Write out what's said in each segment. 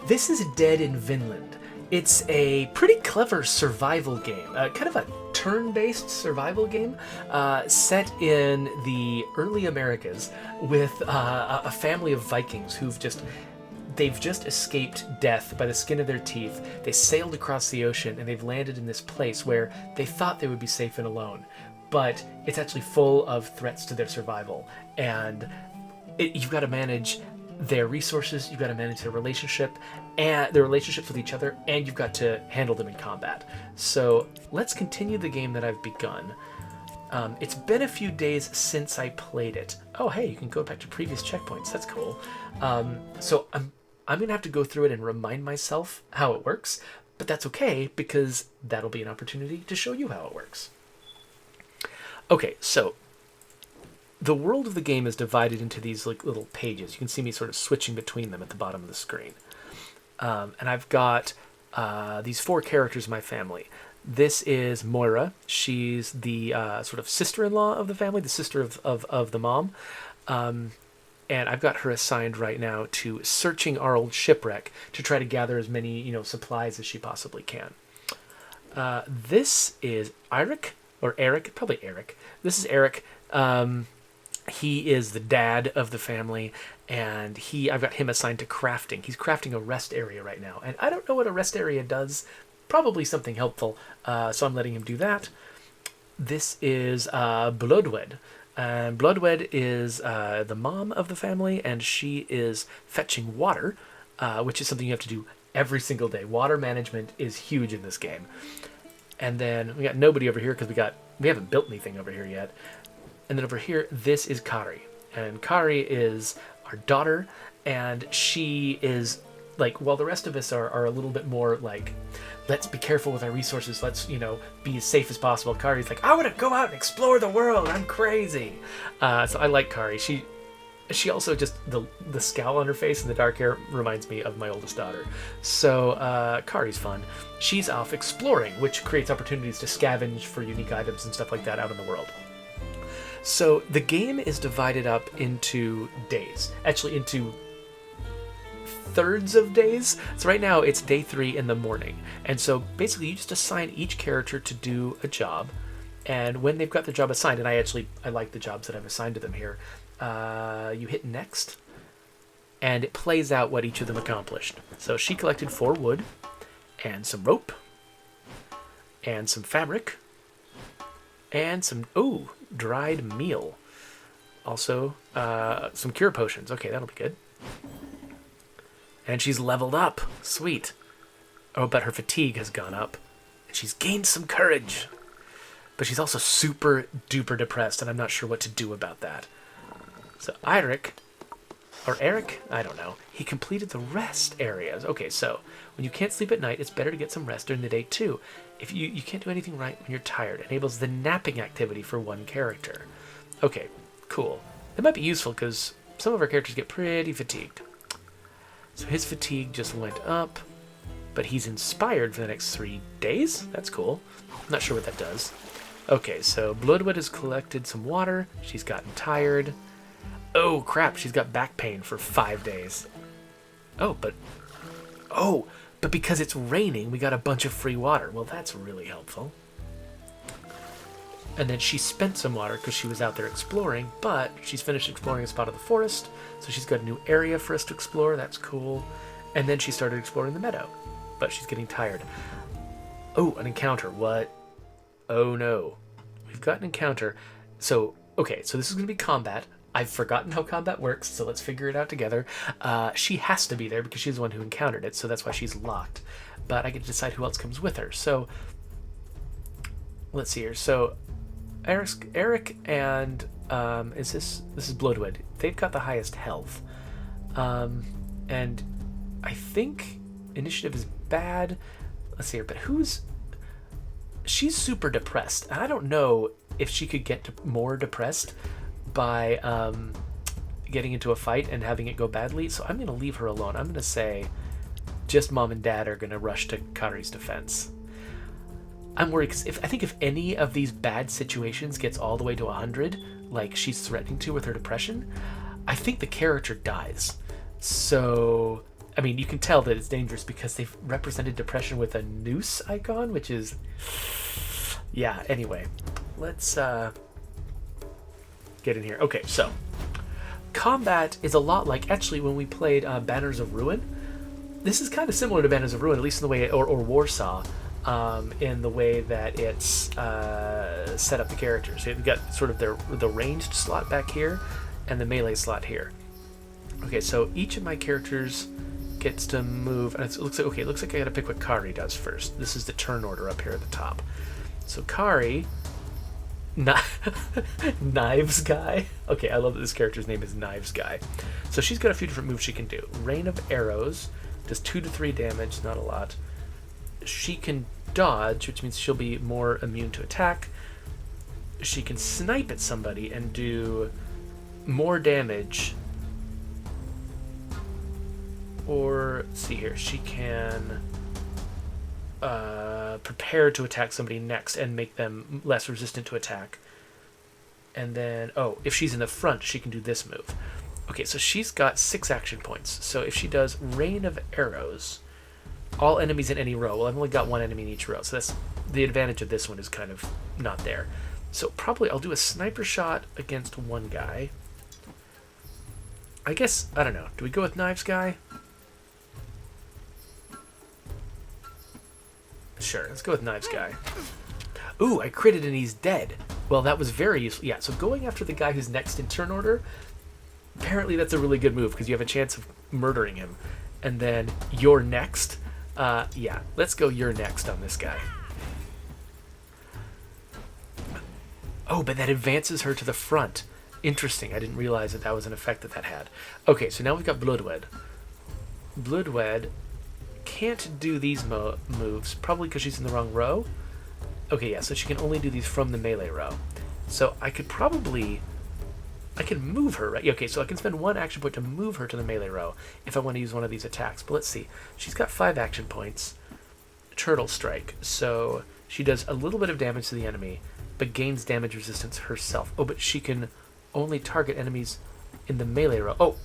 This is Dead in Vinland. It's a pretty clever survival game, kind of a turn-based survival game set in the early Americas with a family of Vikings they've just escaped death by the skin of their teeth. They sailed across the ocean and they've landed in this place where they thought they would be safe and alone, but it's actually full of threats to their survival. And you've got to manage their resources, you've got to manage their relationship and their relationships with each other, and you've got to handle them in combat. So let's continue the game that I've begun. It's been a few days since I played it. Oh, hey, you can go back to previous checkpoints. That's cool. So I'm going to have to go through it and remind myself how it works, but that's okay because that'll be an opportunity to show you how it works. Okay, so the world of the game is divided into these like little pages. You can see me sort of switching between them at the bottom of the screen. And I've got these 4 characters in my family. This is Moira. She's the sort of sister-in-law of the family, the sister of the mom. And I've got her assigned right now to searching our old shipwreck to try to gather as many, supplies as she possibly can. This is Eric, or Eric, probably Eric. This is Eric. He is the dad of the family, and I've got him assigned to crafting. He's crafting a rest area right now, and I don't know what a rest area does. Probably something helpful, so I'm letting him do that. This is Bloodwed. And Bloodwed is the mom of the family, and she is fetching water, which is something you have to do every single day. Water management is huge in this game. And then we got nobody over here because we haven't built anything over here yet. And then over here, this is Kari. And Kari is our daughter, and she is, like, while the rest of us are a little bit more, like, let's be careful with our resources, let's, be as safe as possible. Kari's like, I want to go out and explore the world, I'm crazy. So I like Kari. She also just, the scowl on her face and the dark hair reminds me of my oldest daughter. So Kari's fun. She's off exploring, which creates opportunities to scavenge for unique items and stuff like that out in the world. So the game is divided up into days, actually into thirds of days. So right now it's day 3 in the morning. And so basically you just assign each character to do a job. And when they've got the job assigned, and I like the jobs that I've assigned to them here, you hit next, and it plays out what each of them accomplished. So she collected 4 wood, and some rope, and some fabric, and some, dried meal. Also, some cure potions. Okay, that'll be good. And she's leveled up. Sweet. Oh, but her fatigue has gone up. And she's gained some courage. But she's also super duper depressed, and I'm not sure what to do about that. So Eric, I don't know. He completed the rest areas. Okay, so when you can't sleep at night, it's better to get some rest during the day too. If you can't do anything right when you're tired, it enables the napping activity for one character. Okay, cool. It might be useful because some of our characters get pretty fatigued. So his fatigue just went up, but he's inspired for the next 3 days. That's cool. I'm not sure what that does. Okay, so Bloodwood has collected some water. She's gotten tired. Oh, crap, she's got back pain for 5 days. But because it's raining, we got a bunch of free water. Well, that's really helpful. And then she spent some water because she was out there exploring, but she's finished exploring a spot of the forest, so she's got a new area for us to explore. That's cool. And then she started exploring the meadow, but she's getting tired. Oh, an encounter. What? Oh, no. We've got an encounter. So, okay, so this is going to be combat. I've forgotten how combat works, so let's figure it out together. She has to be there because she's the one who encountered it, so that's why she's locked. But I get to decide who else comes with her. So, let's see here. So, Eric and this is Bloodwood. They've got the highest health, and I think initiative is bad. Let's see here, but she's super depressed, and I don't know if she could get more depressed by getting into a fight and having it go badly. So I'm going to leave her alone. I'm going to say just mom and dad are going to rush to Kari's defense. I'm worried because I think if any of these bad situations gets all the way to 100, like she's threatening to with her depression, I think the character dies. So I mean, you can tell that it's dangerous because they've represented depression with a noose icon, which is... Yeah, anyway. Let's get in here. Okay, so combat is a lot like, actually, when we played Banners of Ruin. This is kind of similar to Banners of Ruin, at least in the way, or Warsaw, in the way that it's set up the characters. You've got sort of the ranged slot back here and the melee slot here. Okay, so each of my characters gets to move, and it looks like I gotta pick what Kari does first. This is the turn order up here at the top. So Kari, Knives Guy. Okay, I love that this character's name is Knives Guy. So she's got a few different moves she can do. Rain of Arrows does 2 to 3 damage, not a lot. She can dodge, which means she'll be more immune to attack. She can snipe at somebody and do more damage. Or, let's see here, she can prepare to attack somebody next and make them less resistant to attack. And then, if she's in the front, she can do this move. Okay, so she's got 6 action points. So if she does Rain of Arrows, all enemies in any row. Well, I've only got 1 enemy in each row, so that's the advantage of this one is kind of not there. So probably I'll do a sniper shot against one guy. I guess, I don't know. Do we go with Knives Guy? Sure, let's go with Knives Guy. Ooh, I critted and he's dead. Well, that was very useful. Yeah, so going after the guy who's next in turn order, apparently that's a really good move because you have a chance of murdering him. And then you're next. Yeah, let's go you're next on this guy. Oh, but that advances her to the front. Interesting, I didn't realize that was an effect that had. Okay, so now we've got Bloodwed. Bloodwed can't do these moves, probably because she's in the wrong row. Okay, yeah, so she can only do these from the melee row. So I can move her, right? Okay, so I can spend 1 action point to move her to the melee row if I want to use one of these attacks. But let's see. She's got 5 action points. Turtle Strike. So she does a little bit of damage to the enemy, but gains damage resistance herself. Oh, but she can only target enemies in the melee row. Oh,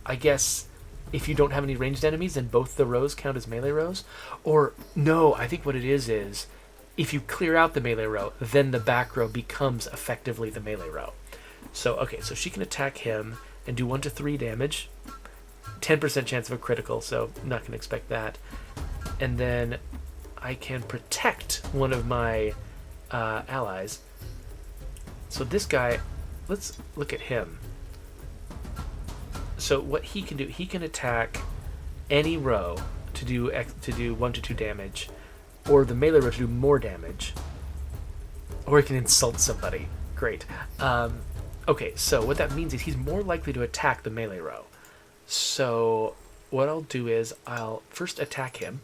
I guess if you don't have any ranged enemies, then both the rows count as melee rows? Or, no, I think what it is if you clear out the melee row, then the back row becomes effectively the melee row. So, okay, so she can attack him and do 1 to 3 damage. 10% chance of a critical, so I'm not going to expect that. And then I can protect one of my allies. So this guy, let's look at him. So what he can do, he can attack any row to do 1 to 2 damage, or the melee row to do more damage, or he can insult somebody. Great. Okay, so what that means is he's more likely to attack the melee row. So what I'll do is I'll first attack him,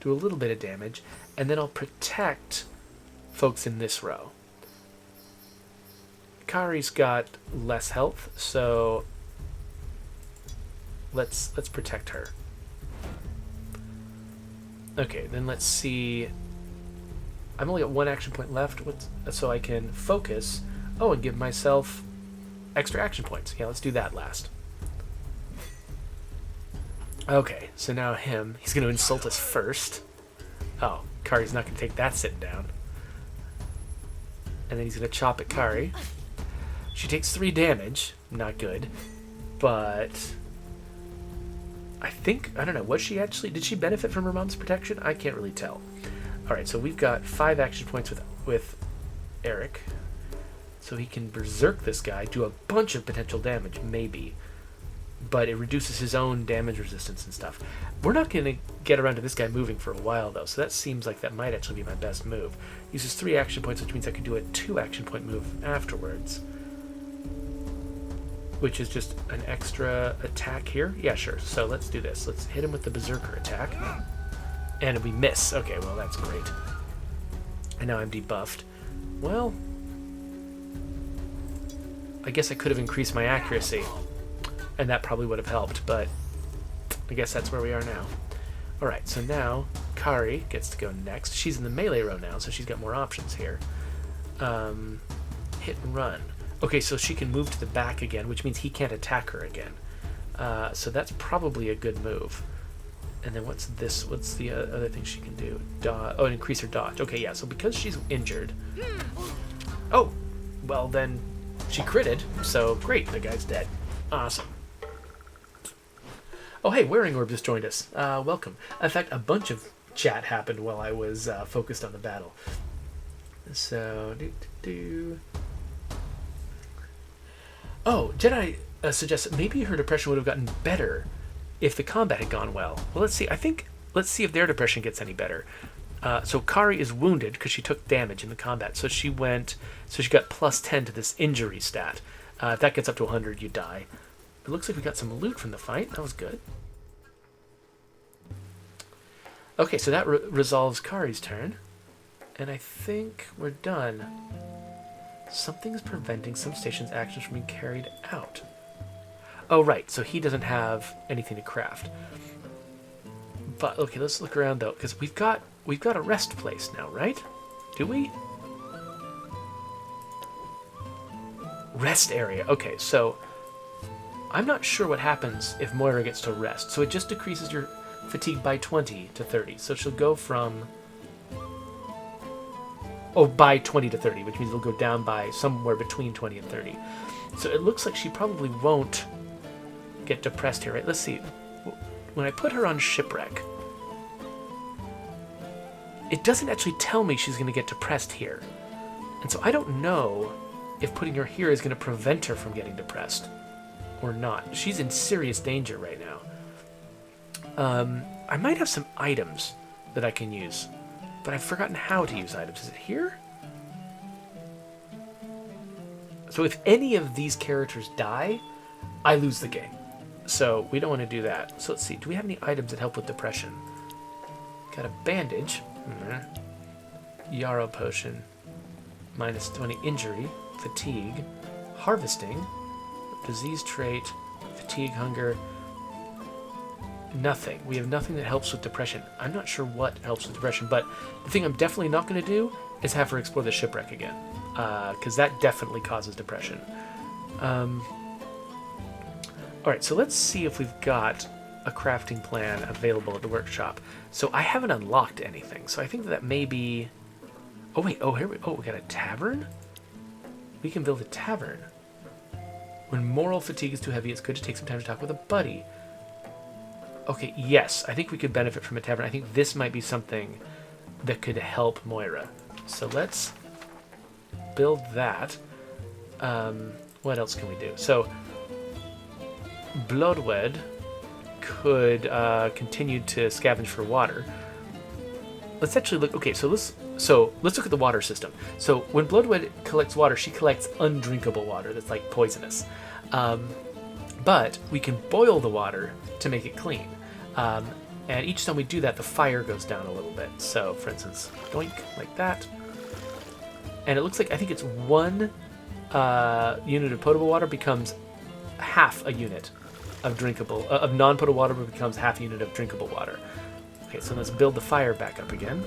do a little bit of damage, and then I'll protect folks in this row. Kari's got less health, so let's protect her. Okay, then let's see. I've only got 1 action point left, so I can focus. Oh, and give myself extra action points. Yeah, let's do that last. Okay, so now he's going to insult us first. Oh, Kari's not going to take that sitting down. And then he's going to chop at Kari. She takes 3 damage. Not good. But I don't know, did she benefit from her mom's protection? I can't really tell. Alright, so we've got 5 action points with Eric. So he can berserk this guy, do a bunch of potential damage, maybe. But it reduces his own damage resistance and stuff. We're not going to get around to this guy moving for a while, though, so that seems like that might actually be my best move. Uses 3 action points, which means I can do a 2 action point move afterwards. Which is just an extra attack here? Yeah, sure. So let's do this. Let's hit him with the Berserker Attack. And we miss. Okay, well, that's great. And now I'm debuffed. Well, I guess I could have increased my accuracy. And that probably would have helped, but I guess that's where we are now. Alright, so now Kari gets to go next. She's in the melee row now, so she's got more options here. Hit and run. Okay, so she can move to the back again, which means he can't attack her again. So that's probably a good move. And then what's this? What's the other thing she can do? Oh, increase her dodge. Okay, yeah, so because she's injured... Oh! Well, then she critted, so great, the guy's dead. Awesome. Oh, hey, Wearing Orb just joined us. Welcome. In fact, a bunch of chat happened while I was focused on the battle. So, Oh, Jedi suggests maybe her depression would have gotten better if the combat had gone well. Well, let's see. Let's see if their depression gets any better. So Kari is wounded because she took damage in the combat. So she got plus 10 to this injury stat. If that gets up to 100, you die. It looks like we got some loot from the fight. That was good. Okay, so that resolves Kari's turn. And I think we're done. Something is preventing some station's actions from being carried out. Oh, right. So he doesn't have anything to craft. But okay, let's look around though, because we've got a rest place now, right? Do we? Rest area. Okay, so I'm not sure what happens if Moira gets to rest. So it just decreases your fatigue by 20 to 30. So she'll go from by 20 to 30, which means it'll go down by somewhere between 20 and 30. So it looks like she probably won't get depressed here, right? Let's see. When I put her on shipwreck, it doesn't actually tell me she's going to get depressed here. And so I don't know if putting her here is going to prevent her from getting depressed or not. She's in serious danger right now. I might have some items that I can use, but I've forgotten how to use items. Is it here? So if any of these characters die, I lose the game. So we don't want to do that. So let's see. Do we have any items that help with depression? Got a bandage. Yarrow potion. Minus 20 injury. Fatigue. Harvesting. Disease trait. Fatigue, hunger. Nothing. We have nothing that helps with depression. I'm not sure what helps with depression, but the thing I'm definitely not going to do is have her explore the shipwreck again. Because that definitely causes depression. Alright, so let's see if we've got a crafting plan available at the workshop. So I haven't unlocked anything, so I think that may be... Oh wait, here we got a tavern? We can build a tavern. When moral fatigue is too heavy, it's good to take some time to talk with a buddy. Okay, yes, I think we could benefit from a tavern. I think this might be something that could help Moira. So let's build that. What else can we do? So Bloodwed could continue to scavenge for water. Let's actually look. Okay, so let's look at the water system. So when Bloodwed collects water, she collects undrinkable water that's like poisonous. But we can boil the water to make it clean. And each time we do that, the fire goes down a little bit. So, for instance, doink, like that. And it looks like, I think it's 1 unit of potable water becomes half a unit of drinkable, of non-potable water becomes half a unit of drinkable water. Okay, so let's build the fire back up again.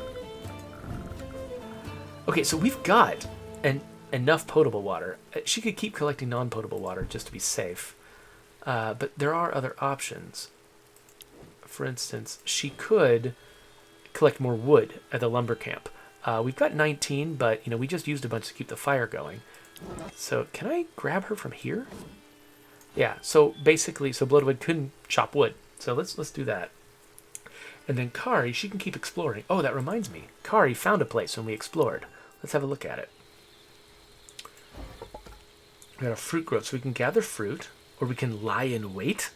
Okay, so we've got enough potable water. She could keep collecting non-potable water just to be safe. But there are other options. For instance, she could collect more wood at the lumber camp. We've got 19, but we just used a bunch to keep the fire going. So can I grab her from here? Yeah. So basically, Bloodwood couldn't chop wood. So let's do that. And then Kari, she can keep exploring. Oh, that reminds me. Kari found a place when we explored. Let's have a look at it. We got a fruit grove, so we can gather fruit, or we can lie in wait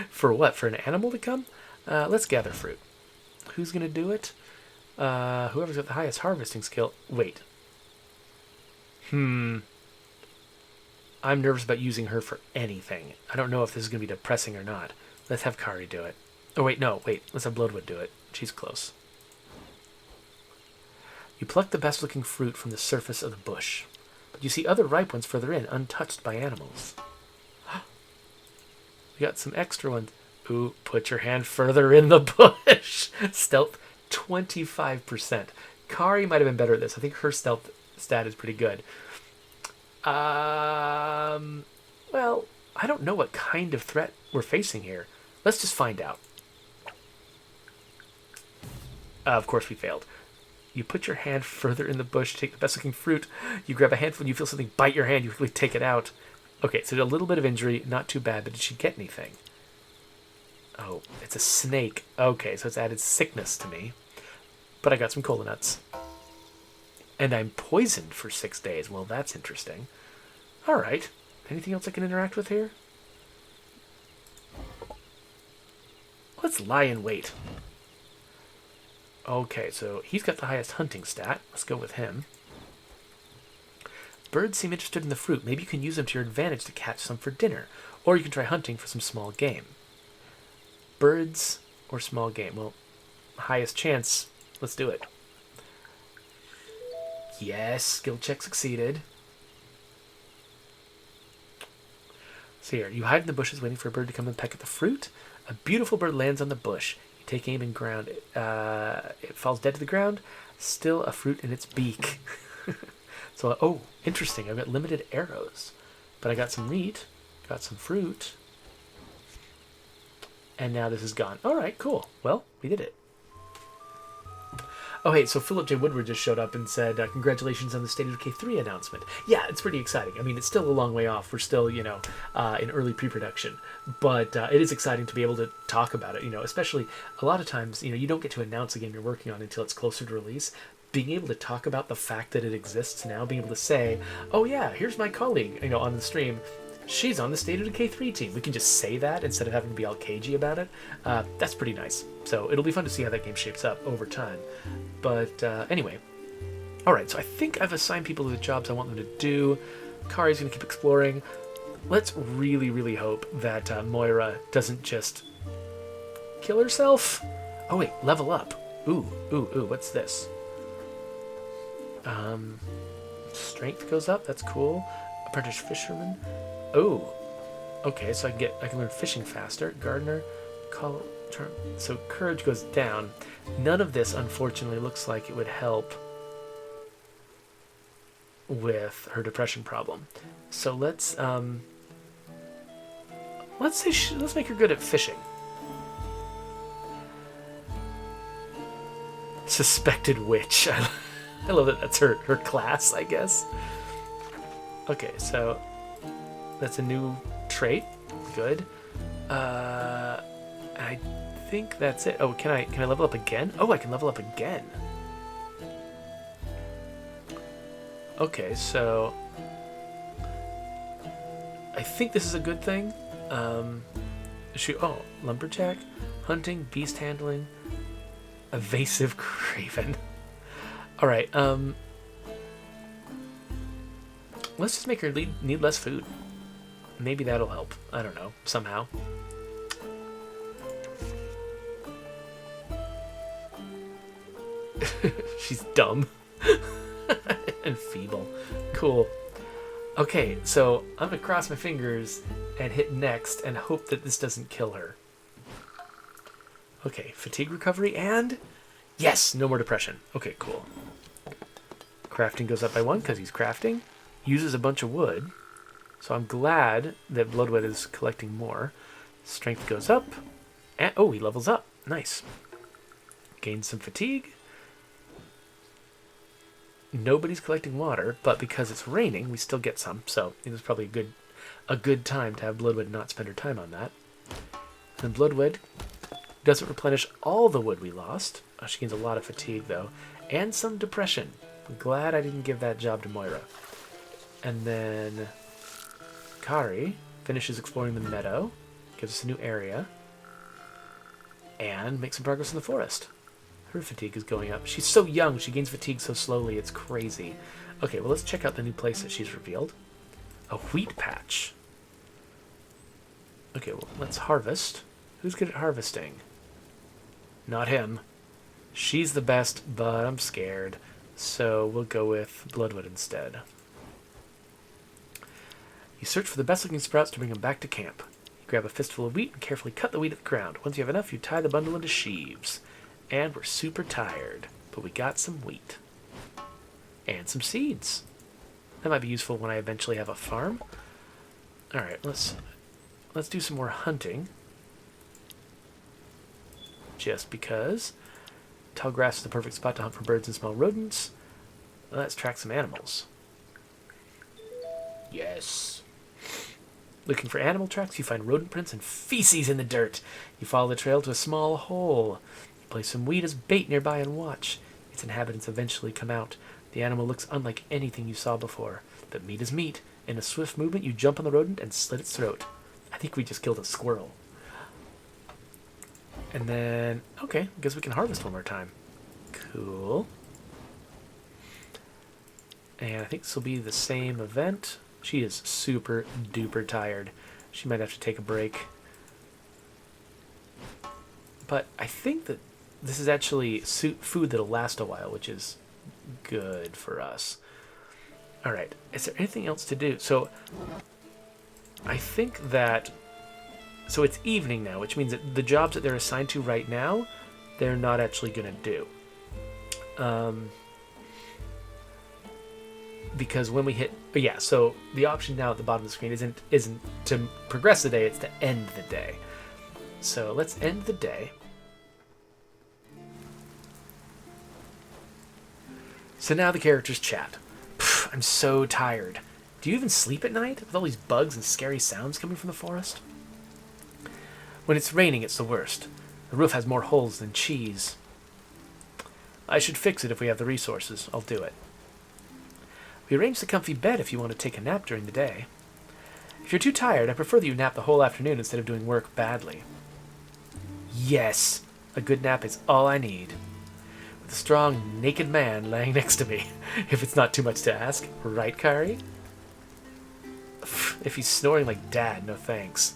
for what? For an animal to come? Let's gather fruit. Who's going to do it? Whoever's got the highest harvesting skill. Wait. I'm nervous about using her for anything. I don't know if this is going to be depressing or not. Let's have Kari do it. Oh, wait, no, wait. Let's have Bloodwood do it. She's close. You pluck the best-looking fruit from the surface of the bush, but you see other ripe ones further in, untouched by animals. We got some extra ones. Ooh, put your hand further in the bush. Stealth, 25%. Kari might have been better at this. I think her stealth stat is pretty good. Well, I don't know what kind of threat we're facing here? Let's just find out. Of course we failed. You put your hand further in the bush, take the best-looking fruit. You grab a handful, and you feel something bite your hand. You quickly take it out. Okay, so a little bit of injury, not too bad, but did she get anything? Oh, it's a snake. Okay, so it's added sickness to me. But I got some cola nuts. And I'm poisoned for 6 days. Well, that's interesting. All right. Anything else I can interact with here? Let's lie in wait. Okay, so he's got the highest hunting stat. Let's go with him. Birds seem interested in the fruit. Maybe you can use them to your advantage to catch some for dinner. Or you can try hunting for some small game. Birds or small game? Well, highest chance. Let's do it. Yes, skill check succeeded. So here, you hide in the bushes waiting for a bird to come and peck at the fruit. A beautiful bird lands on the bush. You take aim and ground it. It falls dead to the ground. Still a fruit in its beak. So, oh, interesting. I've got limited arrows. But I got some meat. Got some fruit. And now this is gone. All right, cool. Well, we did it. Oh, hey, so Philip J. Woodward just showed up and said, congratulations on the State of Decay 3 announcement. Yeah, it's pretty exciting. I mean, it's still a long way off. We're still, in early pre-production. But it is exciting to be able to talk about it, especially a lot of times, you don't get to announce a game you're working on until it's closer to release. Being able to talk about the fact that it exists now, being able to say, oh, yeah, here's my colleague, on the stream. She's on the State of Decay 3 team. We can just say that instead of having to be all cagey about it. That's pretty nice. So it'll be fun to see how that game shapes up over time. But anyway. Alright, so I think I've assigned people to the jobs I want them to do. Kari's going to keep exploring. Let's really, really hope that Moira doesn't just kill herself. Oh wait, level up. Ooh, what's this? Strength goes up, that's cool. Apprentice fisherman. Oh, okay, so I can learn fishing faster. Gardener, so courage goes down. None of this, unfortunately, looks like it would help with her depression problem. So let's make her good at fishing. Suspected witch. I love that. That's her class, I guess. Okay, so that's a new trait. Good. I think that's it. Oh, can I level up again? Oh, I can level up again. Okay, so I think this is a good thing. Lumberjack, hunting, beast handling, evasive craven. All right. Let's just make her need less food. Maybe that'll help. I don't know. Somehow. She's dumb. And feeble. Cool. Okay, so I'm going to cross my fingers and hit next and hope that this doesn't kill her. Okay, fatigue recovery and... Yes! No more depression. Okay, cool. Crafting goes up by 1 because he's crafting. Uses a bunch of wood. So I'm glad that Bloodwet is collecting more. Strength goes up. And, oh, he levels up. Nice. Gains some fatigue. Nobody's collecting water, but because it's raining, we still get some. So it was probably a good time to have Bloodwed not spend her time on that. And Bloodwed doesn't replenish all the wood we lost. Oh, she gains a lot of fatigue, though. And some depression. I'm glad I didn't give that job to Moira. And then Kari finishes exploring the meadow, gives us a new area, and makes some progress in the forest. Her fatigue is going up. She's so young, she gains fatigue so slowly, it's crazy. Okay, well, let's check out the new place that she's revealed. A wheat patch. Okay, well, let's harvest. Who's good at harvesting? Not him. She's the best, but I'm scared. So we'll go with Bloodwood instead. You search for the best-looking sprouts to bring them back to camp. You grab a fistful of wheat and carefully cut the wheat at the ground. Once you have enough, you tie the bundle into sheaves. And we're super tired, but we got some wheat. And some seeds. That might be useful when I eventually have a farm. Alright, let's let's do some more hunting. Just because. Tall grass is the perfect spot to hunt for birds and small rodents. Let's track some animals. Yes. Looking for animal tracks, you find rodent prints and feces in the dirt. You follow the trail to a small hole. You place some weed as bait nearby and watch. Its inhabitants eventually come out. The animal looks unlike anything you saw before. But meat is meat. In a swift movement, you jump on the rodent and slit its throat. I think we just killed a squirrel. And then, okay, I guess we can harvest one more time. Cool. And I think this will be the same event. She is super duper tired. She might have to take a break. But I think that this is actually food that'll last a while, which is good for us. Alright, is there anything else to do? So, I think that... So it's evening now, which means that the jobs that they're assigned to right now, they're not actually going to do. Because when we hit... Yeah, so the option now at the bottom of the screen isn't to progress the day, it's to end the day. So let's end the day. So now the characters chat. I'm so tired. Do you even sleep at night with all these bugs and scary sounds coming from the forest? When it's raining, it's the worst. The roof has more holes than cheese. I should fix it if we have the resources. I'll do it. We arranged the comfy bed if you want to take a nap during the day. If you're too tired, I prefer that you nap the whole afternoon instead of doing work badly. Yes, a good nap is all I need. With a strong, naked man laying next to me, if it's not too much to ask. Right, Kari? If he's snoring like Dad, no thanks.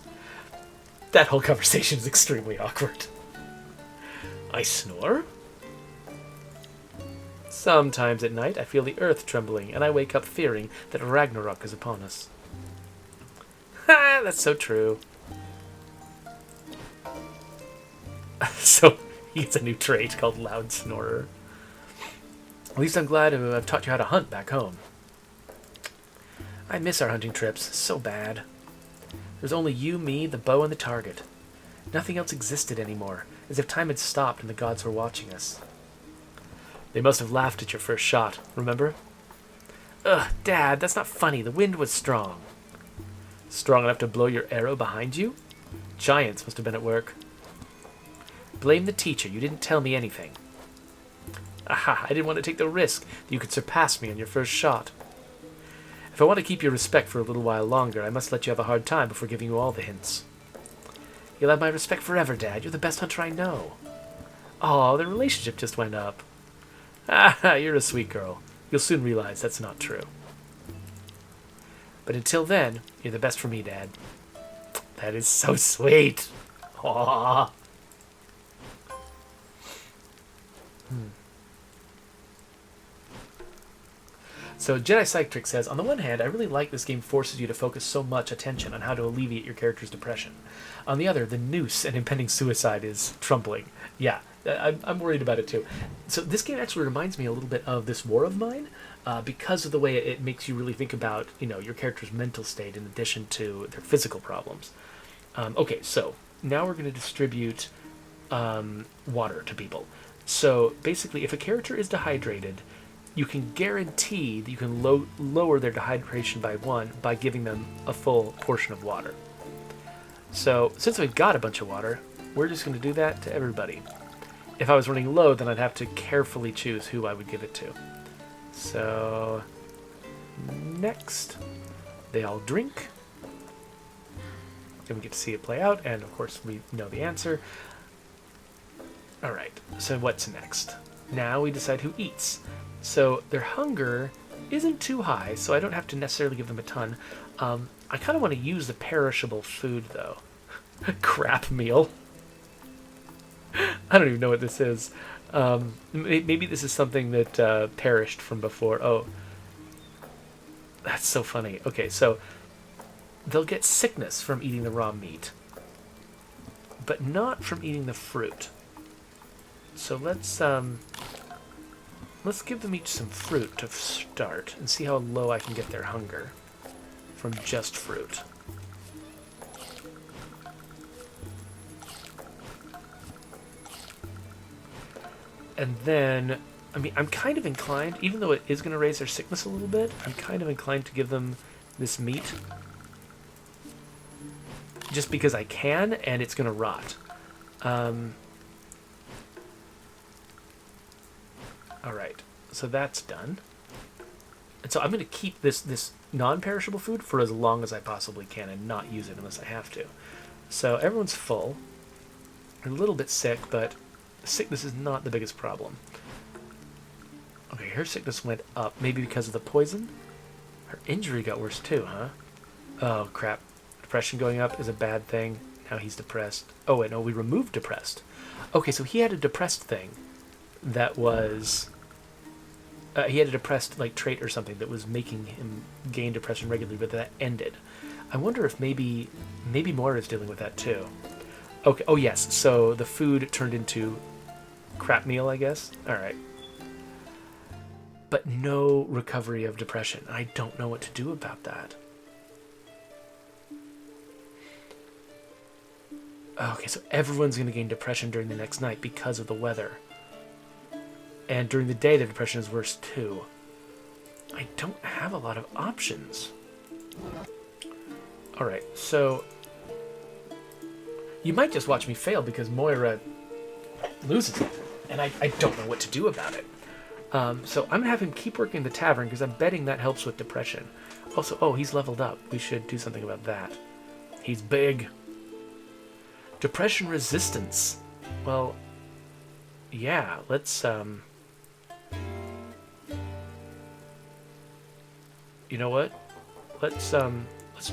That whole conversation is extremely awkward. I snore? Sometimes at night I feel the earth trembling, and I wake up fearing that Ragnarok is upon us. Ha! That's so true. So, he gets a new trait called Loud Snorer. At least I'm glad to have taught you how to hunt back home. I miss our hunting trips so bad. There's only you, me, the bow, and the target. Nothing else existed anymore, as if time had stopped and the gods were watching us. They must have laughed at your first shot, remember? Ugh, Dad, that's not funny. The wind was strong. Strong enough to blow your arrow behind you? Giants must have been at work. Blame the teacher. You didn't tell me anything. Aha, I didn't want to take the risk that you could surpass me on your first shot. If I want to keep your respect for a little while longer, I must let you have a hard time before giving you all the hints. You'll have my respect forever, Dad. You're the best hunter I know. Oh, the relationship just went up. Ah, you're a sweet girl. You'll soon realize that's not true. But until then, you're the best for me, Dad. That is so sweet. Aww. So Jedi Psychic says, on the one hand, I really like this game forces you to focus so much attention on how to alleviate your character's depression. On the other, the noose and impending suicide is troubling. Yeah, I'm worried about it too. So this game actually reminds me a little bit of This War of Mine, because of the way it makes you really think about, you know, your character's mental state in addition to their physical problems. Okay, so now we're going to distribute water to people. So basically, if a character is dehydrated, you can guarantee that you can lower their dehydration by 1 by giving them a full portion of water. So since we've got a bunch of water, we're just going to do that to everybody. If I was running low, then I'd have to carefully choose who I would give it to. So next, they all drink. Then we get to see it play out, and of course we know the answer. Alright, so what's next? Now we decide who eats. So their hunger isn't too high, so I don't have to necessarily give them a ton. I kind of want to use the perishable food, though. Crap meal. I don't even know what this is. Maybe this is something that perished from before. Oh, that's so funny. Okay, so they'll get sickness from eating the raw meat, but not from eating the fruit. So let's give them each some fruit to start and see how low I can get their hunger from just fruit. And then, I mean, I'm kind of inclined, even though it is going to raise their sickness a little bit, I'm kind of inclined to give them this meat. Just because I can, and it's going to rot. Alright, so that's done. And so I'm going to keep this non-perishable food for as long as I possibly can and not use it unless I have to. So everyone's full. They're a little bit sick, but sickness is not the biggest problem. Okay, her sickness went up, maybe because of the poison. Her injury got worse too, huh? Oh, crap. Depression going up is a bad thing. Now he's depressed. Oh, wait, no, we removed depressed. Okay, so he had a depressed thing that was... he had a depressed like trait or something that was making him gain depression regularly, but that ended. I wonder if maybe Moira's dealing with that too. Okay. Oh yes. So the food turned into crap meal, I guess. All right. But no recovery of depression. I don't know what to do about that. Okay, so everyone's going to gain depression during the next night because of the weather. And during the day, the depression is worse too. I don't have a lot of options. Alright, so... You might just watch me fail because Moira loses it. And I don't know what to do about it. So I'm going to have him keep working the tavern because I'm betting that helps with depression. Also, oh, he's leveled up. We should do something about that. He's big. Depression resistance. Well, yeah, let's... You know what? Let's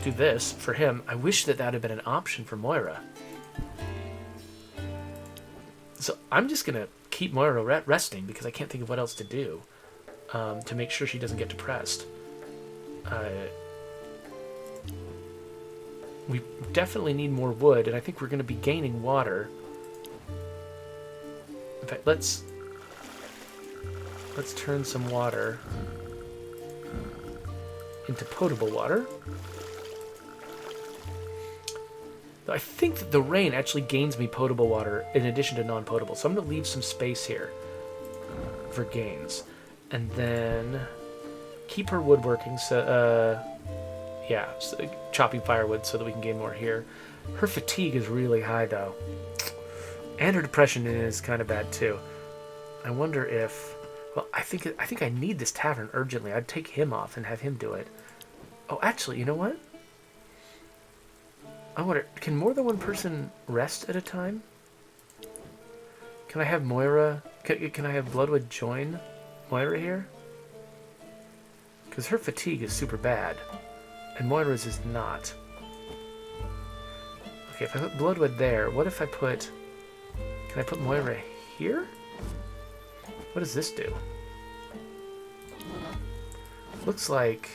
do this for him. I wish that had been an option for Moira. So I'm just gonna keep Moira resting because I can't think of what else to do to make sure she doesn't get depressed. We definitely need more wood, and I think we're gonna be gaining water. In fact, let's turn some water into potable water. I think that the rain actually gains me potable water in addition to non-potable, so I'm going to leave some space here for gains. And then keep her woodworking, so, yeah, so chopping firewood so that we can gain more here. Her fatigue is really high, though. And her depression is kind of bad, too. I wonder if... Well, I think I need this tavern urgently. I'd take him off and have him do it. Oh, actually, you know what? I wonder, can more than one person rest at a time? Can I have Moira... Can I have Bloodwood join Moira here? Because her fatigue is super bad. And Moira's is not. Okay, if I put Bloodwood there, what if I put... Can I put Moira here? What does this do? Looks like...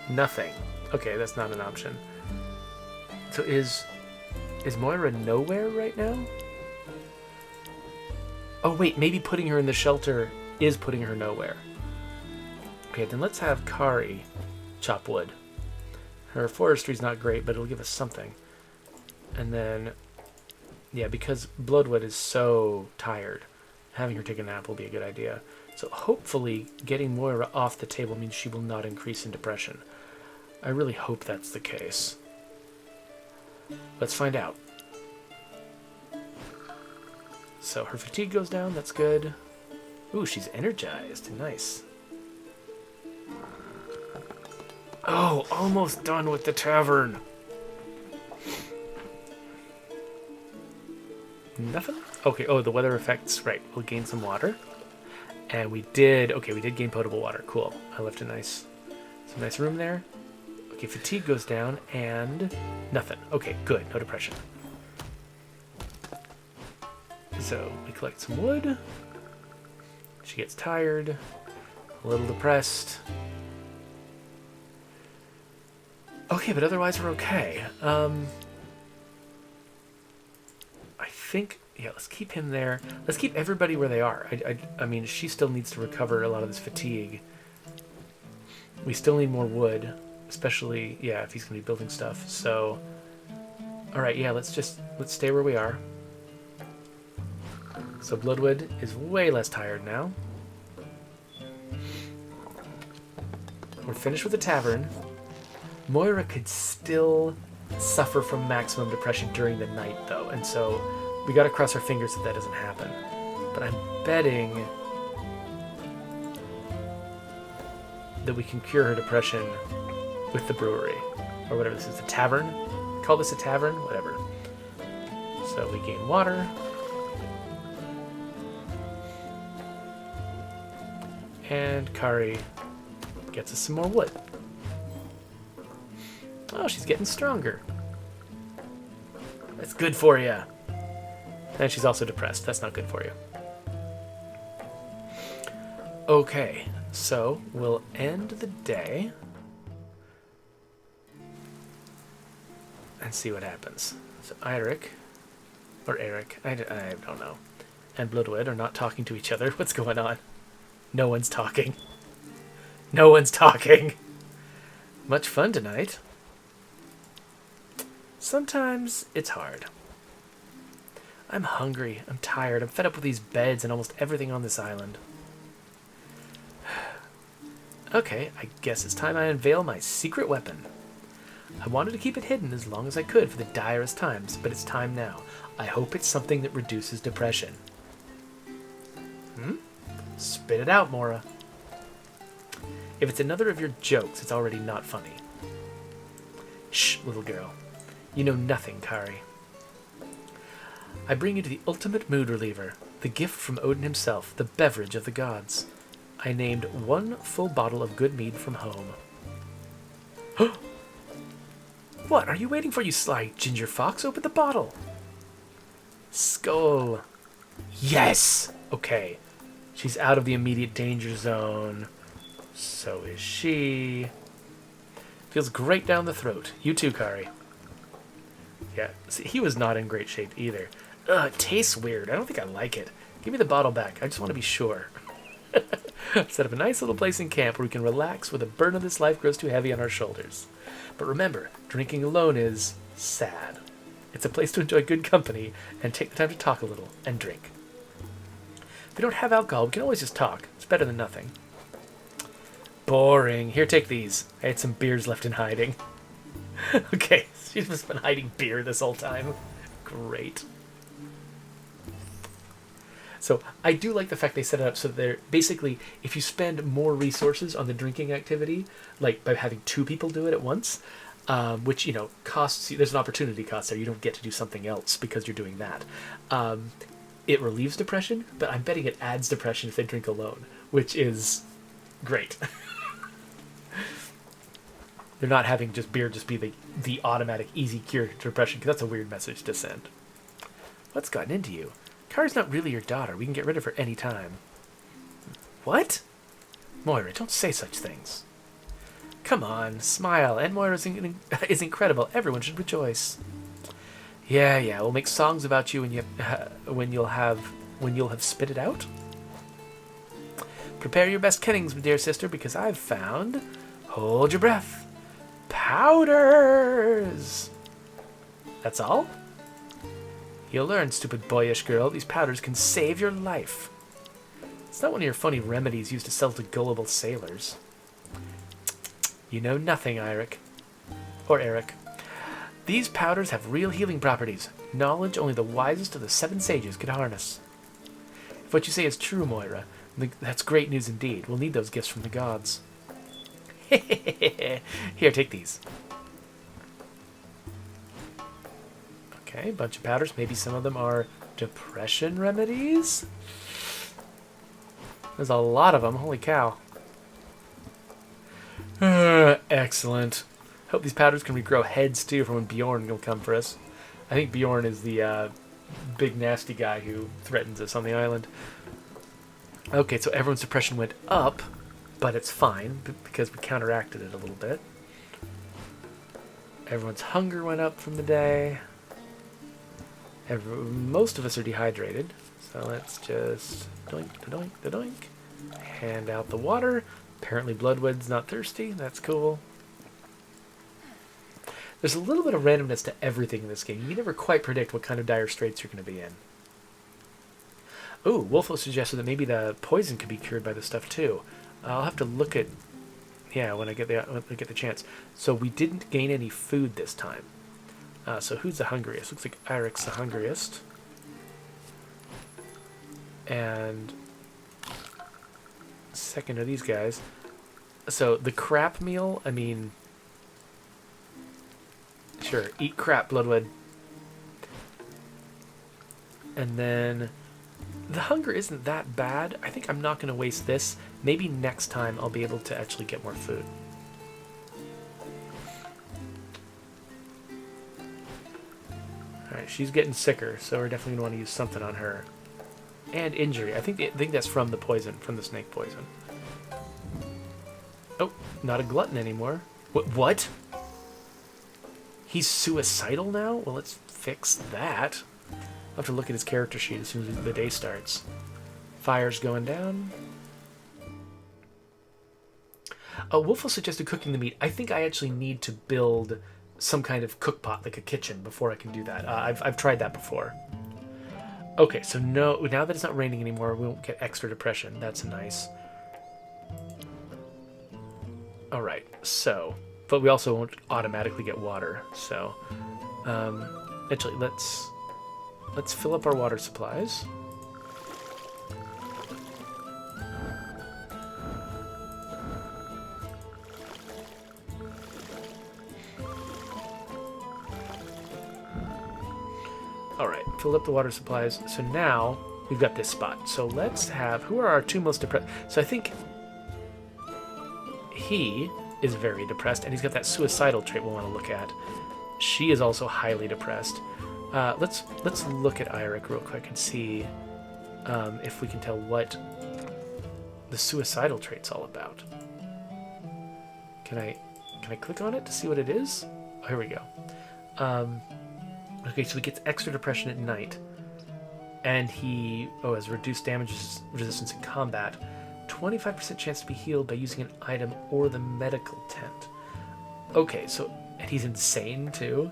nothing. Okay, that's not an option. So is Moira nowhere right now? Oh wait, maybe putting her in the shelter is putting her nowhere. Okay, then let's have Kari chop wood. Her forestry's not great, but it'll give us something. And then, yeah, because Bloodwood is so tired, having her take a nap will be a good idea. So hopefully getting Moira off the table means she will not increase in depression. I really hope that's the case. Let's find out. So her fatigue goes down, that's good. Ooh, she's energized, nice. Oh, almost done with the tavern. Nothing? Okay, oh, the weather effects, right. We'll gain some water. And we did gain potable water. Cool. I left some nice room there. Okay, fatigue goes down, and nothing. Okay, good. No depression. So, we collect some wood. She gets tired. A little depressed. Okay, but otherwise we're okay. I think... Yeah, let's keep him there. Let's keep everybody where they are. I mean, she still needs to recover a lot of this fatigue. We still need more wood. Especially, yeah, if he's going to be building stuff. So, alright, yeah, let's stay where we are. So Bloodwood is way less tired now. We're finished with the tavern. Moira could still suffer from maximum depression during the night, though, and so we gotta cross our fingers that that doesn't happen. But I'm betting that we can cure her depression with the brewery, or whatever this is, the tavern. Call this a tavern, whatever. So we gain water. And Kari gets us some more wood. Oh, she's getting stronger. That's good for you. And she's also depressed. That's not good for you. Okay, so we'll end the day and see what happens. So Eirik, or Eric, I don't know, and Bloodwood are not talking to each other. What's going on? No one's talking. No one's talking. Much fun tonight. Sometimes it's hard. I'm hungry. I'm tired. I'm fed up with these beds and almost everything on this island. Okay, I guess it's time I unveil my secret weapon. I wanted to keep it hidden as long as I could for the direst times, but it's time now. I hope it's something that reduces depression. Spit it out, Mora. If it's another of your jokes, it's already not funny. Shh, little girl. You know nothing, Kari. I bring you to the ultimate mood reliever, the gift from Odin himself, the beverage of the gods. I named one full bottle of good mead from home. What are you waiting for, you sly ginger fox? Open the bottle. Skull. Yes! Okay. She's out of the immediate danger zone. So is she. Feels great down the throat. You too, Kari. Yeah, see, he was not in great shape either. Ugh, it tastes weird. I don't think I like it. Give me the bottle back. I just want to be sure. Set up a nice little place in camp where we can relax where the burden of this life grows too heavy on our shoulders. But remember, drinking alone is sad. It's a place to enjoy good company and take the time to talk a little and drink. If we don't have alcohol, we can always just talk. It's better than nothing. Boring. Here, take these. I had some beers left in hiding. Okay, she's just been hiding beer this whole time. Great. So I do like the fact they set it up so they're basically, if you spend more resources on the drinking activity, like by having two people do it at once, which, you know, costs you, there's an opportunity cost there. You don't get to do something else because you're doing that. It relieves depression, but I'm betting it adds depression if they drink alone, which is great. They're not having just beer just be the automatic easy cure to depression, because that's a weird message to send. What's gotten into you? Kari's not really your daughter. We can get rid of her any time. What? Moira, don't say such things. Come on, smile. And Moira is incredible. Everyone should rejoice. Yeah, we'll make songs about you when you'll have spit it out. Prepare your best kennings, my dear sister, because I've found, hold your breath, powders. That's all? You'll learn, stupid boyish girl. These powders can save your life. It's not one of your funny remedies used to sell to gullible sailors. You know nothing, Eirik. Or Eric. These powders have real healing properties. Knowledge only the wisest of the 7 sages could harness. If what you say is true, Moira, that's great news indeed. We'll need those gifts from the gods. Here, take these. Okay, bunch of powders. Maybe some of them are depression remedies? There's a lot of them. Holy cow. Excellent. Hope these powders can regrow heads too for when Bjorn will come for us. I think Bjorn is the big nasty guy who threatens us on the island. Okay, so everyone's depression went up, but it's fine because we counteracted it a little bit. Everyone's hunger went up from the day. Most of us are dehydrated, so let's just doink, doink, doink. Hand out the water. Apparently Bloodwood's not thirsty. That's cool. There's a little bit of randomness to everything in this game. You can never quite predict what kind of dire straits you're going to be in. Ooh, Wolfo suggested that maybe the poison could be cured by this stuff too. I'll have to look at, yeah, when I get the chance. So we didn't gain any food this time. So who's the hungriest? Looks like Eric's the hungriest. And second of these guys. So the crap meal, I mean, sure, eat crap, Bloodwood. And then the hunger isn't that bad. I think I'm not going to waste this. Maybe next time I'll be able to actually get more food. Alright, she's getting sicker, so we're definitely going to want to use something on her. And injury. I think that's from the poison, from the snake poison. Oh, not a glutton anymore. What? He's suicidal now? Well, let's fix that. I'll have to look at his character sheet as soon as the day starts. Fire's going down. Wolfo suggested cooking the meat. I think I actually need to build some kind of cook pot, like a kitchen, before I can do that. I've tried that before. Okay, so no, now that it's not raining anymore, we won't get extra depression. That's nice. Alright, so, but we also won't automatically get water, so, actually, let's fill up our water supplies. Alright, filled up the water supplies. So now we've got this spot. So let's have... Who are our two most depressed? So I think he is very depressed, and he's got that suicidal trait we'll want to look at. She is also highly depressed. Let's look at Eirik real quick and see if we can tell what the suicidal trait's all about. Can I click on it to see what it is? Oh, here we go. Okay, so he gets extra depression at night, and he has reduced damage resistance in combat. 25% chance to be healed by using an item or the medical tent. Okay, so and he's insane too.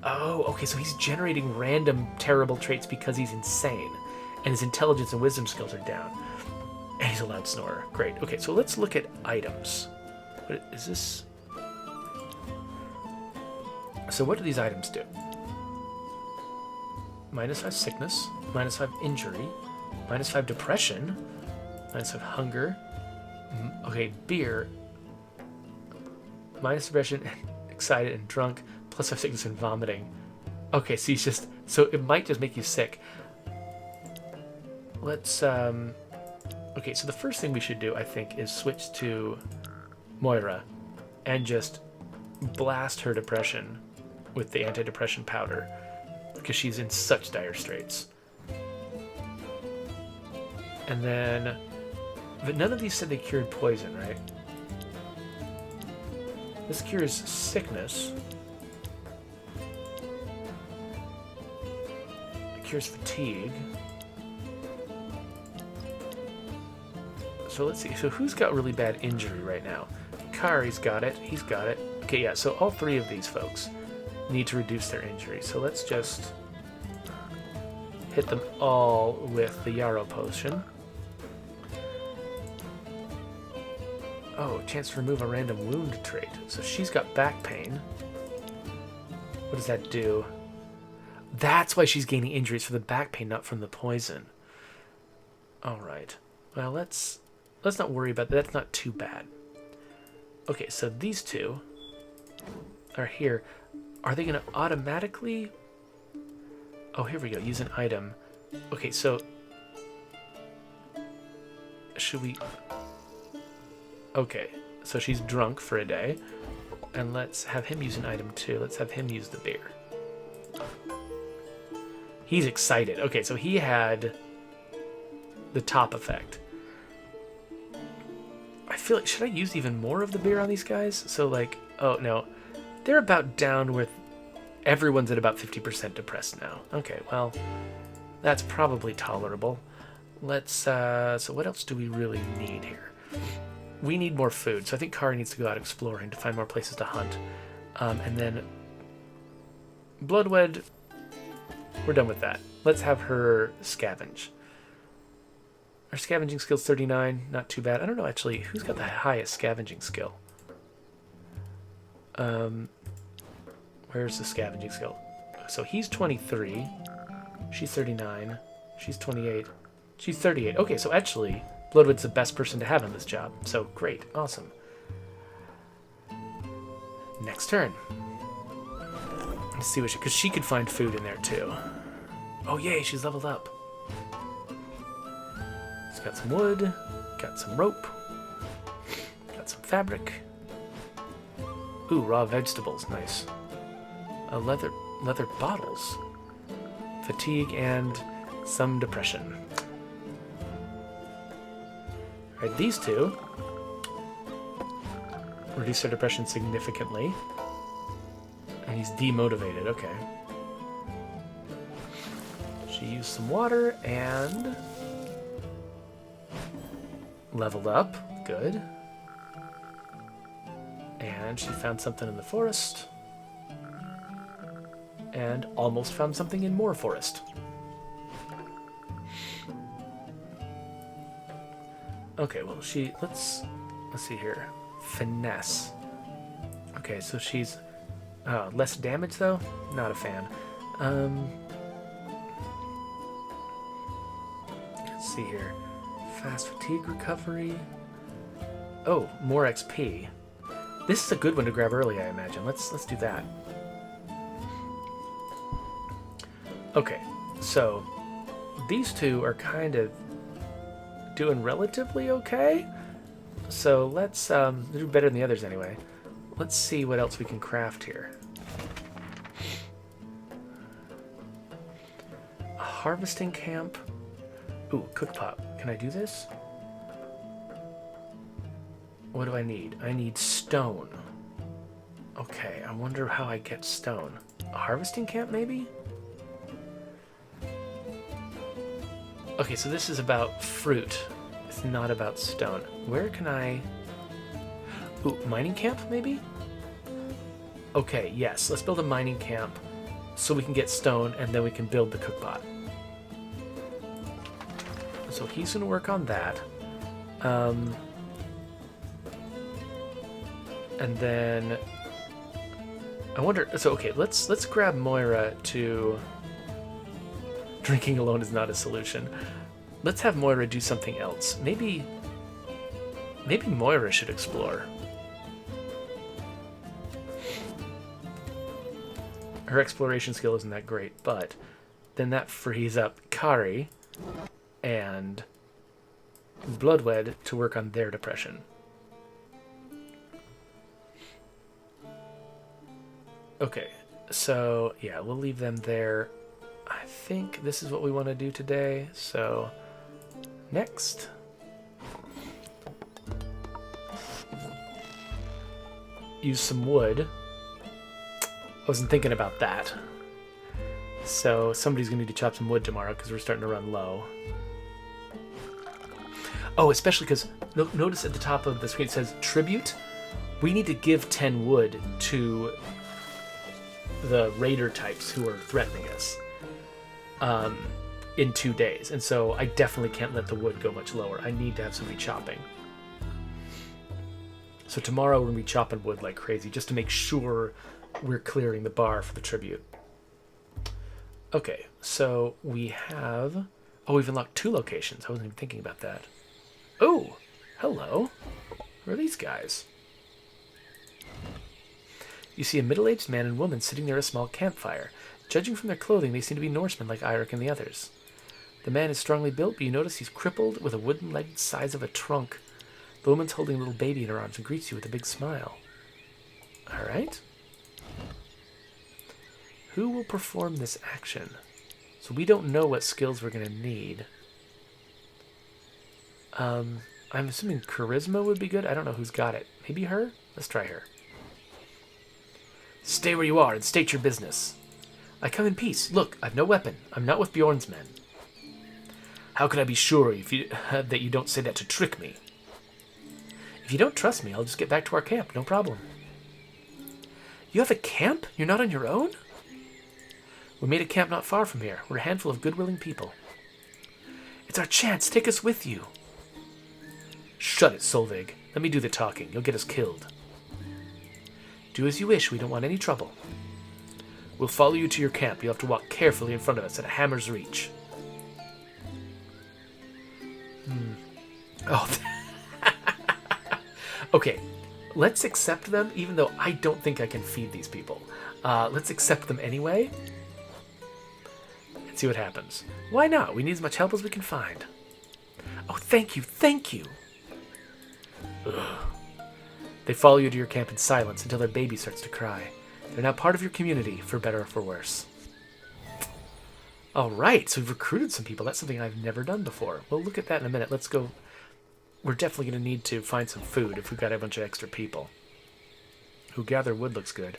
Oh, okay, so he's generating random terrible traits because he's insane, and his intelligence and wisdom skills are down. And he's a loud snorer. Great. Okay, so let's look at items. What is this? So what do these items do? -5 sickness, -5 injury, -5 depression, -5 hunger. Okay, beer. -5 depression, excited and drunk, +5 sickness and vomiting. Okay, so he's just... So it might just make you sick. Let's... Okay, so the first thing we should do, I think, is switch to Moira and just blast her depression with the antidepressant powder, because she's in such dire straits. And then, but none of these said they cured poison, right? This cures sickness. It cures fatigue. So let's see. So who's got really bad injury right now? Kari's got it. He's got it. Okay, yeah. So all three of these folks need to reduce their injury. So let's just hit them all with the Yarrow potion. Oh, chance to remove a random wound trait. So she's got back pain. What does that do? That's why she's gaining injuries for the back pain, not from the poison. All right. Well, let's not worry about that. That's not too bad. Okay, so these two are here. Are they going to automatically... Oh, here we go. Use an item. Okay, so... Should we... Okay, so she's drunk for a day. And let's have him use an item too. Let's have him use the beer. He's excited. Okay, so he had the top effect. I feel like... Should I use even more of the beer on these guys? So, like... Oh, no. They're about down with... Everyone's at about 50% depressed now. Okay, well, that's probably tolerable. Let's, so what else do we really need here? We need more food, so I think Kari needs to go out exploring to find more places to hunt. And then Bloodwed, we're done with that. Let's have her scavenge. Our scavenging skill's 39. Not too bad. I don't know, actually, who's got the highest scavenging skill? Where's the scavenging skill? So he's 23. She's 39. She's 28. She's 38. Okay, so actually, Bloodwood's the best person to have in this job. So great. Awesome. Next turn. Let's see what she... Because she could find food in there, too. Oh, yay, she's leveled up. She's got some wood. Got some rope. Got some fabric. Ooh, raw vegetables. Nice. Leather bottles. Fatigue and some depression. Alright, these two reduce their depression significantly. And he's demotivated, okay. She used some water and leveled up. Good. And she found something in the forest. And almost found something in more forest. Okay, well, let's see here. Finesse. Okay, so she's less damage though. Not a fan. Let's see here. Fast fatigue recovery. Oh, more XP. This is a good one to grab early, I imagine. Let's do that. Okay, so these two are kind of doing relatively okay. So let's do better than the others anyway. Let's see what else we can craft here. A harvesting camp. Ooh, cook pot. Can I do this? What do I need? I need stone. Okay, I wonder how I get stone. A harvesting camp, maybe? Okay, so this is about fruit. It's not about stone. Where can I... Ooh, mining camp, maybe? Okay, yes. Let's build a mining camp so we can get stone, and then we can build the cookpot. So he's going to work on that. And then... I wonder... So, okay, let's grab Moira to... Drinking alone is not a solution. Let's have Moira do something else. Maybe Moira should explore. Her exploration skill isn't that great, but then that frees up Kari and Bloodwed to work on their depression. Okay, so yeah, we'll leave them there. I think this is what we want to do today, so next. Use some wood. I wasn't thinking about that. So somebody's going to need to chop some wood tomorrow because we're starting to run low. Oh, especially because notice at the top of the screen it says tribute. We need to give 10 wood to the raider types who are threatening us. In 2 days, and so I definitely can't let the wood go much lower. I need to have somebody chopping. So tomorrow we're going to be chopping wood like crazy just to make sure we're clearing the bar for the tribute. Okay, so we have... Oh, we've unlocked 2 locations. I wasn't even thinking about that. Oh, hello. Who are these guys? You see a middle-aged man and woman sitting near a small campfire. Judging from their clothing, they seem to be Norsemen like Eirik and the others. The man is strongly built, but you notice he's crippled with a wooden leg the size of a trunk. The woman's holding a little baby in her arms and greets you with a big smile. Alright. Who will perform this action? So we don't know what skills we're going to need. I'm assuming charisma would be good. I don't know who's got it. Maybe her? Let's try her. Stay where you are and state your business. I come in peace. Look, I've no weapon. I'm not with Bjorn's men. How can I be sure that you don't say that to trick me? If you don't trust me, I'll just get back to our camp. No problem. You have a camp? You're not on your own? We made a camp not far from here. We're a handful of good, willing people. It's our chance. Take us with you. Shut it, Solveig. Let me do the talking. You'll get us killed. Do as you wish. We don't want any trouble. We'll follow you to your camp. You'll have to walk carefully in front of us at a hammer's reach. Oh. Okay. Let's accept them, even though I don't think I can feed these people. Let's accept them anyway. And see what happens. Why not? We need as much help as we can find. Oh, thank you. Thank you. Ugh. They follow you to your camp in silence until their baby starts to cry. They're now part of your community, for better or for worse. Alright, so we've recruited some people. That's something I've never done before. We'll look at that in a minute. Let's go. We're definitely going to need to find some food if we've got a bunch of extra people. Who gather wood looks good.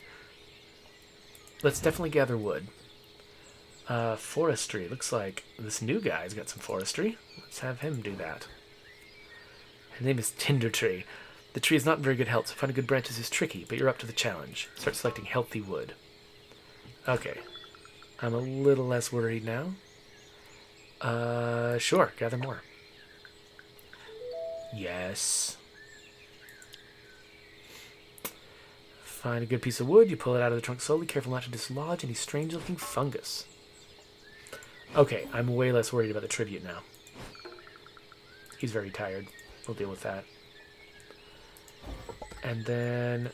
Let's definitely gather wood. Forestry. Looks like this new guy's got some forestry. Let's have him do that. His name is Tinder Tree. The tree is not in very good health, so finding good branches is tricky, but you're up to the challenge. Start selecting healthy wood. Okay. I'm a little less worried now. Sure, gather more. Yes. Find a good piece of wood, you pull it out of the trunk slowly, careful not to dislodge any strange-looking fungus. Okay, I'm way less worried about the tribute now. He's very tired. We'll deal with that. And then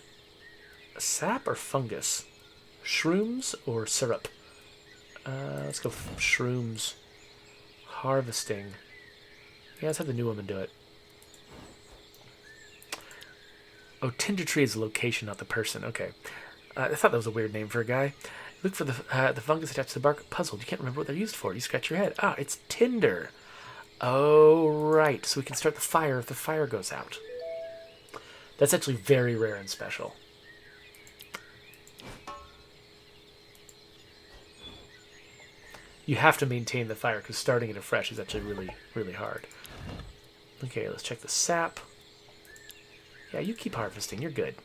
sap or fungus? Shrooms or syrup? Let's go shrooms. Harvesting. Yeah, let's have the new woman do it. Oh, Tinder Tree is the location, not the person. Okay. I thought that was a weird name for a guy. Look for the fungus attached to the bark. Puzzled. You can't remember what they're used for. You scratch your head. Ah, it's tinder. Oh, right. So we can start the fire if the fire goes out. That's actually very rare and special. You have to maintain the fire because starting it afresh is actually really, really hard. Okay, let's check the sap. Yeah, you keep harvesting. You're good.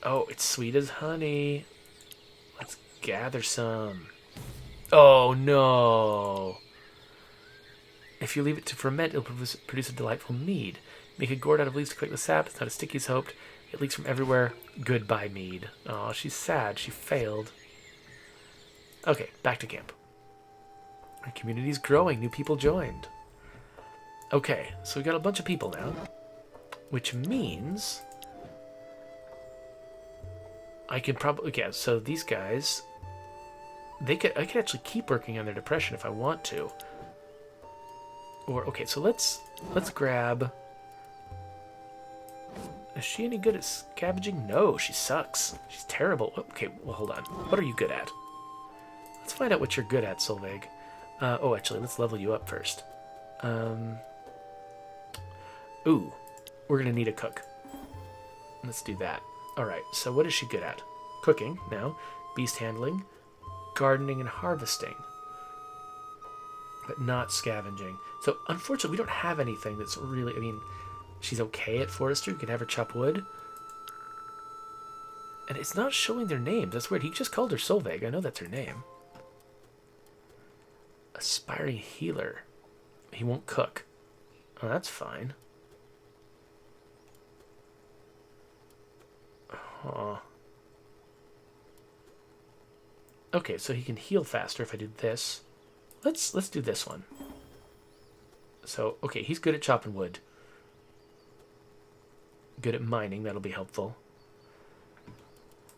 Oh, it's sweet as honey. Let's gather some. Oh, no. If you leave it to ferment, it'll produce a delightful mead. Make a gourd out of leaves to collect the sap. It's not as sticky as hoped. It leaks from everywhere. Goodbye, mead. Oh, she's sad. She failed. Okay, back to camp. Our community's growing. New people joined. Okay, so we got a bunch of people now. Which means I could probably... Okay, so these guys... I could actually keep working on their depression if I want to. Or, okay, so let's grab... Is she any good at scavenging? No, she sucks. She's terrible. Okay, well, hold on. What are you good at? Let's find out what you're good at, Solveig. Oh, actually, let's level you up first. Ooh, we're going to need a cook. Let's do that. Alright, so what is she good at? Cooking, now. Beast handling. Gardening and harvesting. But not scavenging. So, unfortunately, we don't have anything that's really... I mean, she's okay at forestry. We can have her chop wood. And it's not showing their names. That's weird. He just called her Solveig. I know that's her name. Aspiring healer. He won't cook. Oh, that's fine. Huh. Okay, so he can heal faster if I do this. Let's do this one. So, okay, he's good at chopping wood. Good at mining, that'll be helpful.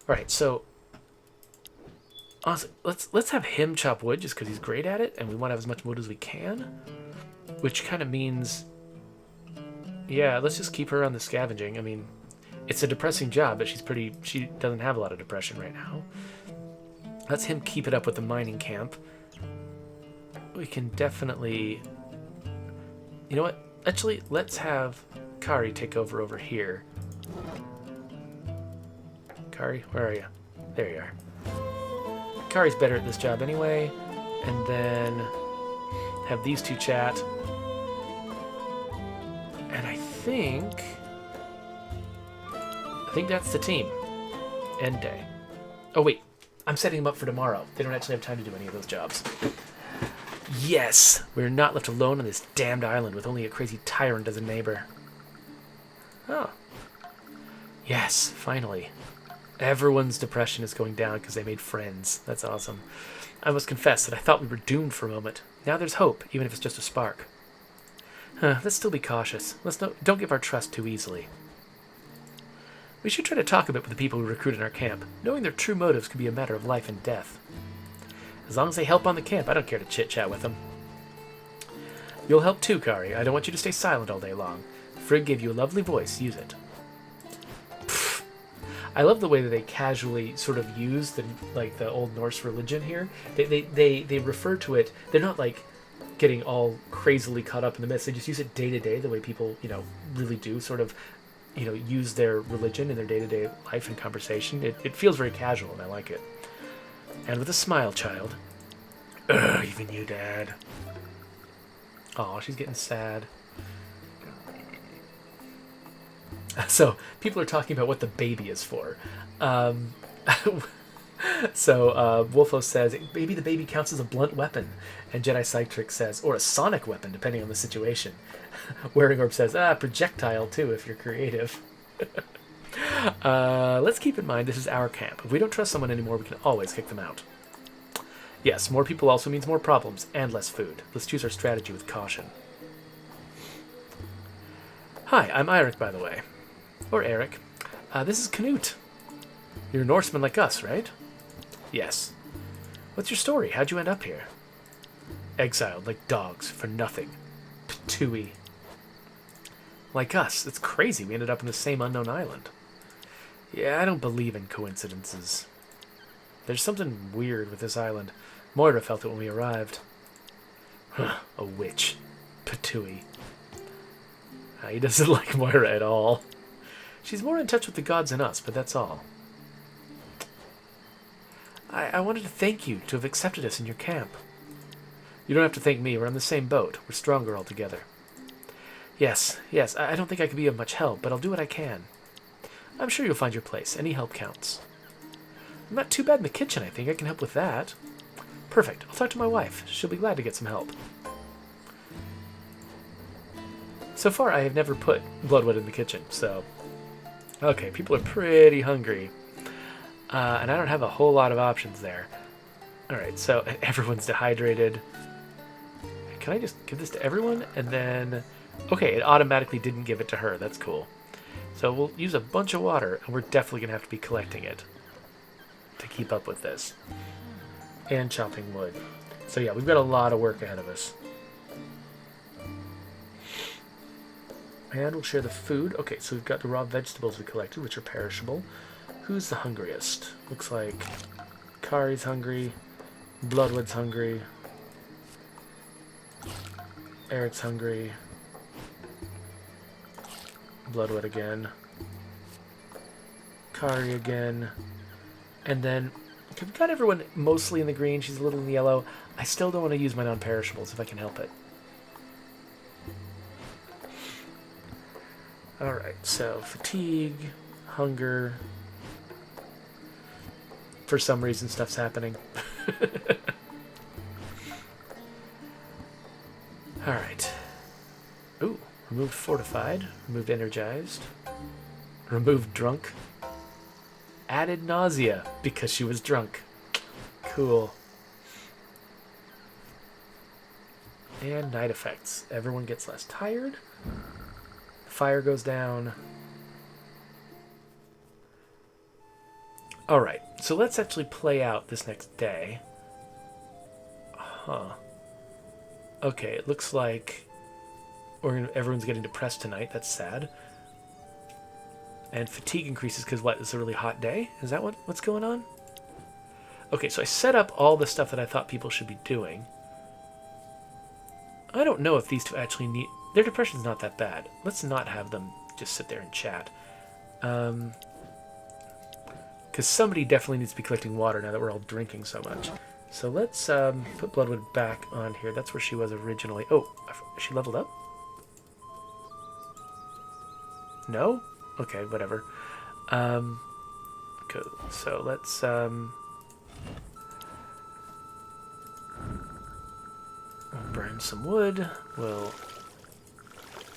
Alright, so honestly, let's have him chop wood just because he's great at it, and we want to have as much wood as we can. Which kind of means, yeah, let's just keep her on the scavenging. I mean, it's a depressing job, but she doesn't have a lot of depression right now. Let's him keep it up with the mining camp. We can definitely... You know what? Actually, let's have Kari take over here. Kari, where are you? There you are. Kari's better at this job anyway. And then have these two chat. And I think that's the team. End day. Oh, wait. I'm setting them up for tomorrow. They don't actually have time to do any of those jobs. Yes! We're not left alone on this damned island with only a crazy tyrant as a neighbor. Oh. Yes, finally. Everyone's depression is going down because they made friends. That's awesome. I must confess that I thought we were doomed for a moment. Now there's hope, even if it's just a spark. Let's still be cautious. Don't give our trust too easily. We should try to talk a bit with the people we recruit in our camp. Knowing their true motives can be a matter of life and death. As long as they help on the camp, I don't care to chit-chat with them. You'll help too, Kari. I don't want you to stay silent all day long. Frigg gave you a lovely voice. Use it. Pfft. I love the way that they casually sort of use the Old Norse religion here. They refer to it. They're not like getting all crazily caught up in the myths. They just use it day to day, the way people really do sort of use their religion in their day to day life and conversation. It feels very casual, and I like it. And with a smile, child. Ugh, even you, Dad. Oh, she's getting sad. So, people are talking about what the baby is for. So, Wolfo says, maybe the baby counts as a blunt weapon. And Jedi Psychic says, or a sonic weapon, depending on the situation. Wearing Orb says, projectile too, if you're creative. Let's keep in mind this is our camp. If we don't trust someone anymore, we can always kick them out. Yes, more people also means more problems and less food. Let's choose our strategy with caution. Hi, I'm Eirik, by the way. Or Eric. This is Canute. You're a Norseman like us, right? Yes. What's your story? How'd you end up here? Exiled like dogs for nothing. Ptui. Like us. It's crazy we ended up in the same unknown island. Yeah, I don't believe in coincidences. There's something weird with this island. Moira felt it when we arrived. Huh, a witch. Ptui. He doesn't like Moira at all. She's more in touch with the gods than us, but that's all. I wanted to thank you to have accepted us in your camp. You don't have to thank me. We're on the same boat. We're stronger all together. Yes. I don't think I can be of much help, but I'll do what I can. I'm sure you'll find your place. Any help counts. I'm not too bad in the kitchen, I think. I can help with that. Perfect. I'll talk to my wife. She'll be glad to get some help. So far, I have never put Bloodwood in the kitchen, so... Okay, people are pretty hungry. And I don't have a whole lot of options there. Alright, so everyone's dehydrated. Can I just give this to everyone? And then... Okay, it automatically didn't give it to her. That's cool. So we'll use a bunch of water, and we're definitely going to have to be collecting it to keep up with this. And chopping wood. So yeah, we've got a lot of work ahead of us. And we'll share the food. Okay, so we've got the raw vegetables we collected, which are perishable. Who's the hungriest? Looks like Kari's hungry. Bloodwood's hungry. Eric's hungry. Bloodwood again. Kari again. And then we've got everyone mostly in the green. She's a little in the yellow. I still don't want to use my non-perishables if I can help it. Alright, so fatigue, hunger. For some reason, stuff's happening. Alright. Ooh, removed fortified, removed energized, removed drunk, added nausea because she was drunk. Cool. And night effects. Everyone gets less tired. Fire goes down. Alright, so let's actually play out this next day. Huh. Okay, it looks like everyone's getting depressed tonight. That's sad. And fatigue increases because what? It's a really hot day? Is that what's going on? Okay, so I set up all the stuff that I thought people should be doing. I don't know if these two actually need... Their depression's not that bad. Let's not have them just sit there and chat. Because somebody definitely needs to be collecting water now that we're all drinking so much. So let's put Bloodwood back on here. That's where she was originally. Oh, she leveled up? No? Okay, whatever. So let's... And some wood. We'll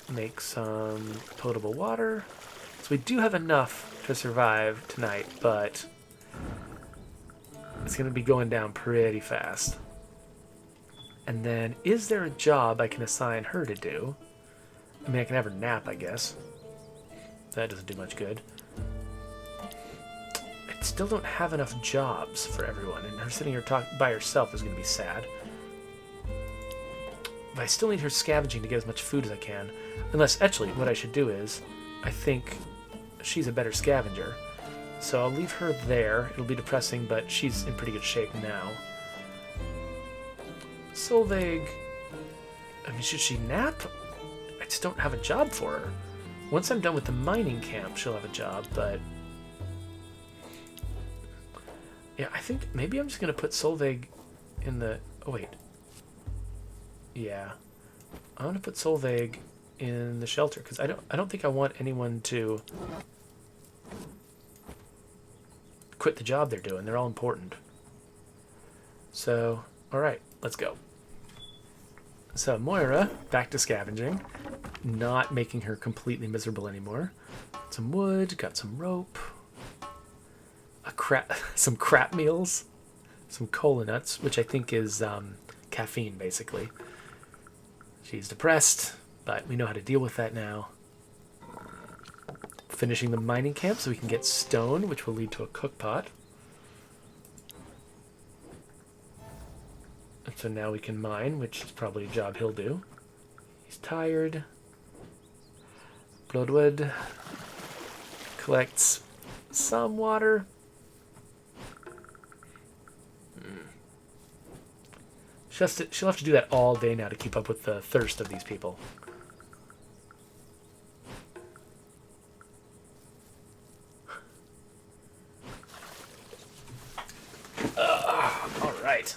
make some potable water. So we do have enough to survive tonight, but it's going to be going down pretty fast. And then, is there a job I can assign her to do? I mean, I can have her nap, I guess. That doesn't do much good. I still don't have enough jobs for everyone, and her sitting here by herself is going to be sad. But I still need her scavenging to get as much food as I can. Unless, actually, what I should do is, I think she's a better scavenger. So I'll leave her there. It'll be depressing, but she's in pretty good shape now. Solveig, I mean, should she nap? I just don't have a job for her. Once I'm done with the mining camp, she'll have a job, but... yeah, I think maybe I'm just going to put Solveig in the... oh, wait. Yeah. I'm going to put Solveig in the shelter, because I don't think I want anyone to quit the job they're doing. They're all important. So, alright, let's go. So, Moira, back to scavenging. Not making her completely miserable anymore. Some wood, got some rope. Some crap meals. Some cola nuts, which I think is caffeine, basically. She's depressed, but we know how to deal with that now. Finishing the mining camp so we can get stone, which will lead to a cookpot. And so now we can mine, which is probably a job he'll do. He's tired. Bloodwood collects some water. She'll have to do that all day now to keep up with the thirst of these people. All right.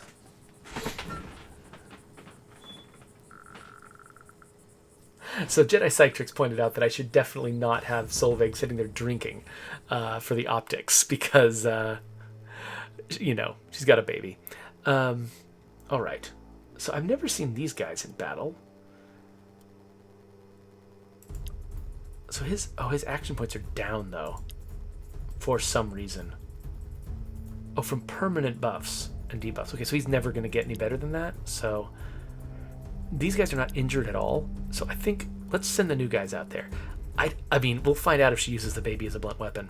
So Jedi Cytrix pointed out that I should definitely not have Solveig sitting there drinking for the optics because, you know, she's got a baby. All right. So I've never seen these guys in battle. So his action points are down, though, for some reason. Oh, from permanent buffs and debuffs. Okay, so he's never going to get any better than that. So these guys are not injured at all. So I think let's send the new guys out there. I mean, we'll find out if she uses the baby as a blunt weapon.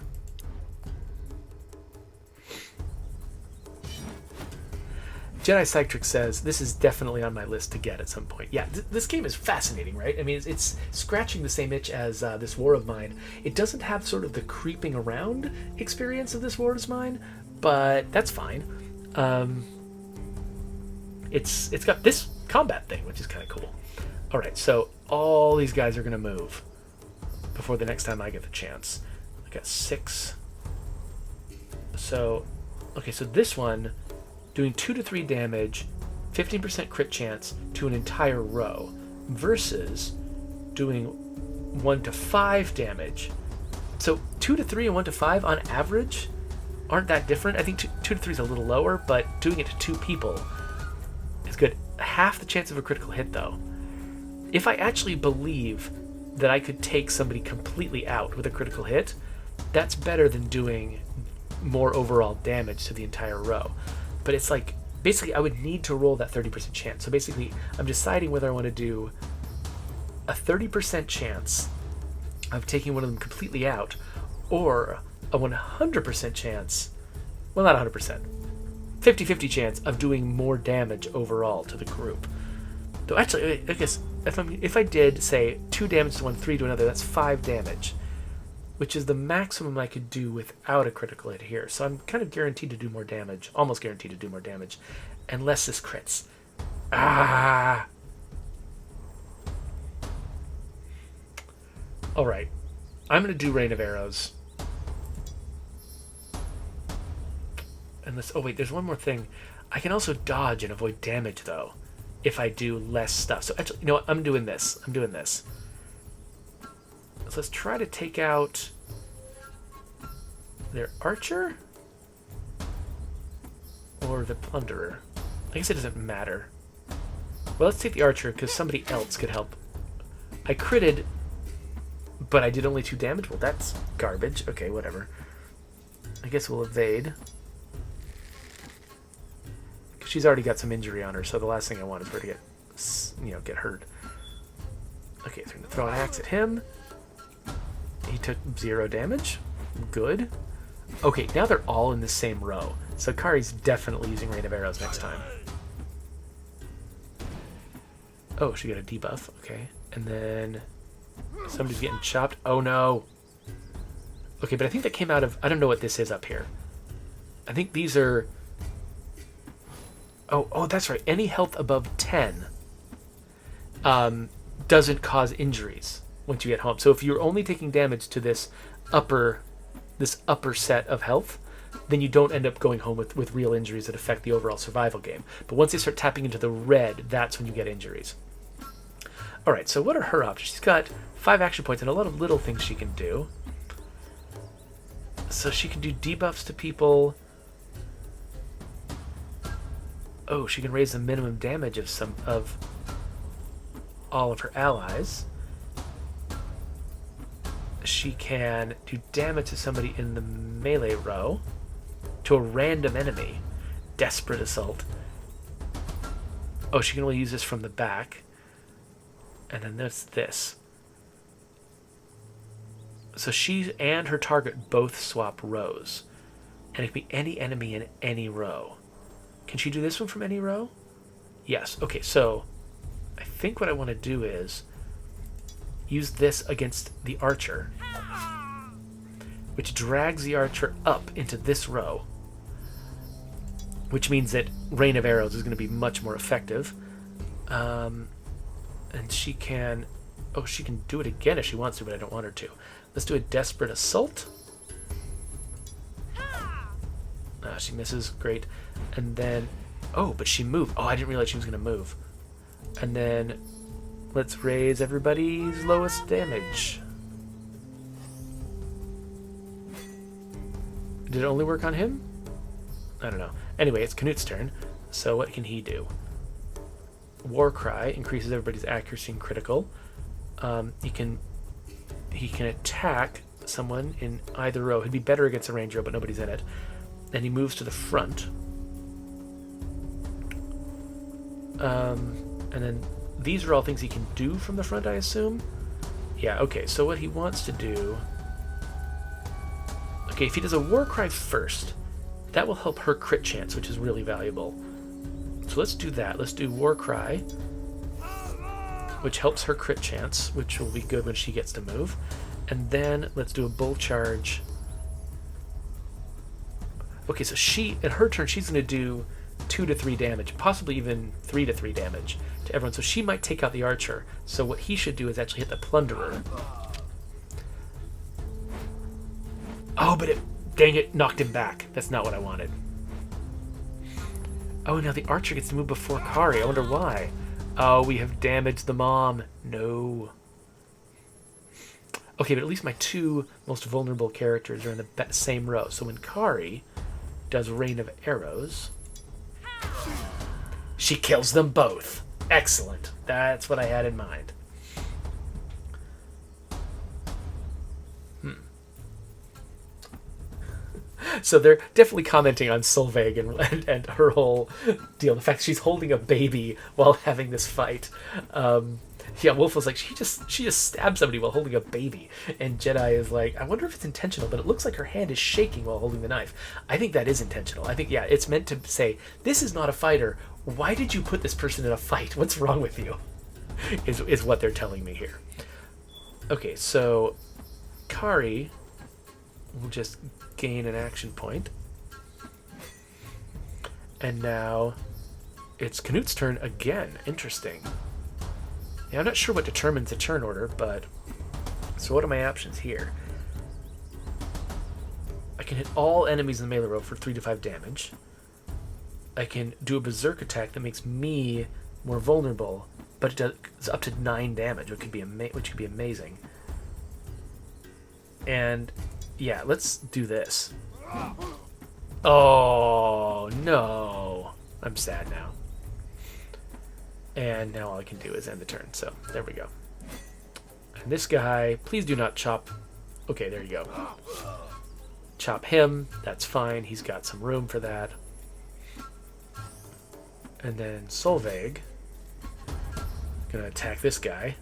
Jedi Cytrix says, this is definitely on my list to get at some point. Yeah, this game is fascinating, right? I mean, it's scratching the same itch as this War of Mine. It doesn't have sort of the creeping around experience of this War of Mine, but that's fine. It's got this combat thing, which is kind of cool. All right, so all these guys are going to move before the next time I get the chance. I got 6. So, okay, so this one... doing 2 to 3 damage, 15% crit chance to an entire row, versus doing 1 to 5 damage. So 2 to 3 and 1 to 5 on average aren't that different. I think 2 to 3 is a little lower, but doing it to 2 people is good. Half the chance of a critical hit, though. If I actually believe that I could take somebody completely out with a critical hit, that's better than doing more overall damage to the entire row. But it's like, basically, I would need to roll that 30% chance. So basically, I'm deciding whether I want to do a 30% chance of taking one of them completely out, or a 100% chance, well, not 100%, 50-50 chance of doing more damage overall to the group. Though actually, I guess, if I did, say, 2 damage to one, 3 to another, that's 5 damage. Which is the maximum I could do without a critical hit here. So I'm kind of guaranteed to do more damage, almost guaranteed to do more damage, unless this crits. Ah! Alright, I'm going to do Rain of Arrows. Unless, oh wait, there's one more thing. I can also dodge and avoid damage, though, if I do less stuff. So actually, you know what, I'm doing this. So let's try to take out their archer or the plunderer. I guess it doesn't matter. Well, let's take the archer, because somebody else could help. I critted, but I did only 2 damage. Well, that's garbage. Okay, whatever. I guess we'll evade. Because she's already got some injury on her, so the last thing I want is for her to get, get hurt. Okay, so I'm going to throw an axe at him. He took 0 damage. Good. Okay, now they're all in the same row. So Kari's definitely using Rain of Arrows next time. Oh, she got a debuff. Okay. And then somebody's getting chopped. Oh, no. Okay, but I think that came out of... I don't know what this is up here. I think these are... Oh, that's right. Any health above 10 doesn't cause injuries once you get home. So if you're only taking damage to this upper set of health, then you don't end up going home with real injuries that affect the overall survival game. But once they start tapping into the red, that's when you get injuries. All right, so what are her options? She's got 5 action points and a lot of little things she can do. So she can do debuffs to people. Oh, she can raise the minimum damage of all of her allies. She can do damage to somebody in the melee row, to a random enemy. Desperate assault. Oh, she can only use this from the back. And then there's this. So she and her target both swap rows. And it can be any enemy in any row. Can she do this one from any row? Yes. Okay, so I think what I want to do is use this against the archer, which drags the archer up into this row, which means that Rain of Arrows is going to be much more effective. And she can... Oh, she can do it again if she wants to, but I don't want her to. Let's do a Desperate Assault. She misses. Great. And then... Oh, but she moved. Oh, I didn't realize she was going to move. And then let's raise everybody's lowest damage. Did it only work on him? I don't know. Anyway, it's Knut's turn. So what can he do? War Cry increases everybody's accuracy and critical. He can attack someone in either row. He'd be better against a ranger, but nobody's in it. And he moves to the front. And then these are all things he can do from the front, I assume? Yeah, okay, so what he wants to do... Okay, if he does a War Cry first, that will help her crit chance, which is really valuable. So let's do that. Let's do War Cry, which helps her crit chance, which will be good when she gets to move. And then let's do a Bull Charge. Okay, so in her turn, she's going to do 2 to 3 damage, possibly even 3 to 3 damage to everyone. So she might take out the archer. So what he should do is actually hit the plunderer. Oh, but dang it, knocked him back. That's not what I wanted. Oh, now the archer gets to move before Kari. I wonder why. Oh, we have damaged the mom. No. Okay, but at least my 2 most vulnerable characters are in the same row. So when Kari does Rain of Arrows, she kills them both. Excellent. That's what I had in mind. So they're definitely commenting on Solveig and her whole deal. The fact that she's holding a baby while having this fight. Yeah, Wolf was like, she just stabbed somebody while holding a baby. And Jedi is like, I wonder if it's intentional, but it looks like her hand is shaking while holding the knife. I think that is intentional. I think, yeah, it's meant to say, this is not a fighter. Why did you put this person in a fight? What's wrong with you? Is what they're telling me here. Okay, so Kari will just gain an action point. And now it's Knut's turn again. Interesting. Yeah, I'm not sure what determines the turn order, but... So what are my options here? I can hit all enemies in the melee row for 3 to 5 damage. I can do a Berserk Attack that makes me more vulnerable, but it does up to 9 damage, which could be amazing. And... yeah, let's do this. Oh, no. I'm sad now. And now all I can do is end the turn. So there we go. And this guy, please do not chop. Okay, there you go. Chop him. That's fine. He's got some room for that. And then Solveig. Gonna attack this guy.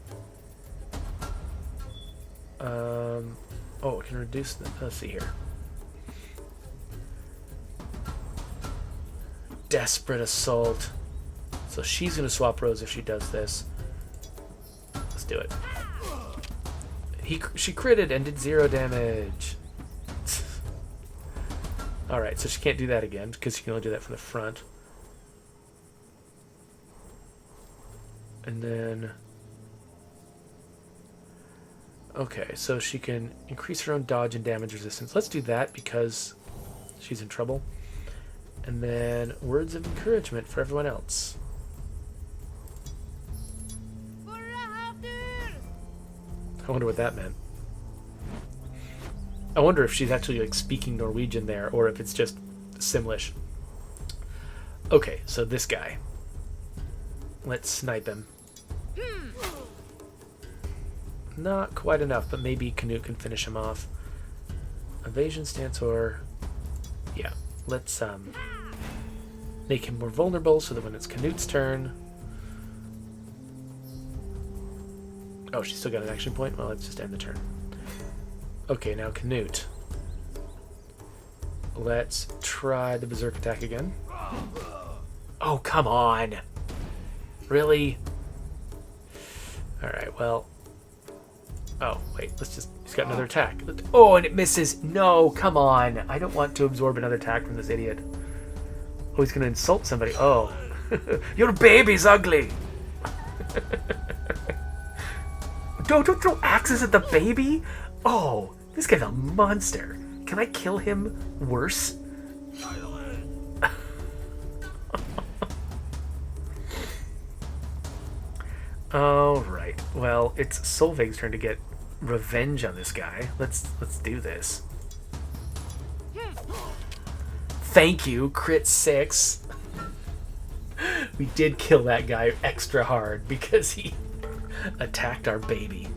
Oh, it can reduce the... Let's see here. Desperate Assault. So she's going to swap rows if she does this. Let's do it. She critted and did 0 damage. Alright, so she can't do that again because she can only do that from the front. And then... Okay, so she can increase her own dodge and damage resistance. Let's do that because she's in trouble. And then words of encouragement for everyone else. I wonder what that meant. I wonder if she's actually like speaking Norwegian there or if it's just Simlish. Okay, so this guy. Let's snipe him. Not quite enough, but maybe Canute can finish him off. Evasion stance or... Yeah, let's make him more vulnerable so that when it's Canute's turn... Oh, she's still got an action point? Well, let's just end the turn. Okay, now Canute. Let's try the Berserk Attack again. Oh, come on! Really? Alright, well... Oh, wait, let's just... He's got another attack. Oh, and it misses! No, come on! I don't want to absorb another attack from this idiot. Oh, he's gonna insult somebody. Oh. Your baby's ugly! Don't throw axes at the baby! Oh, this guy's a monster. Can I kill him worse? Alright, well, it's Solveig's turn to get revenge on this guy. Let's do this. Thank you, crit 6. We did kill that guy extra hard because he attacked our baby.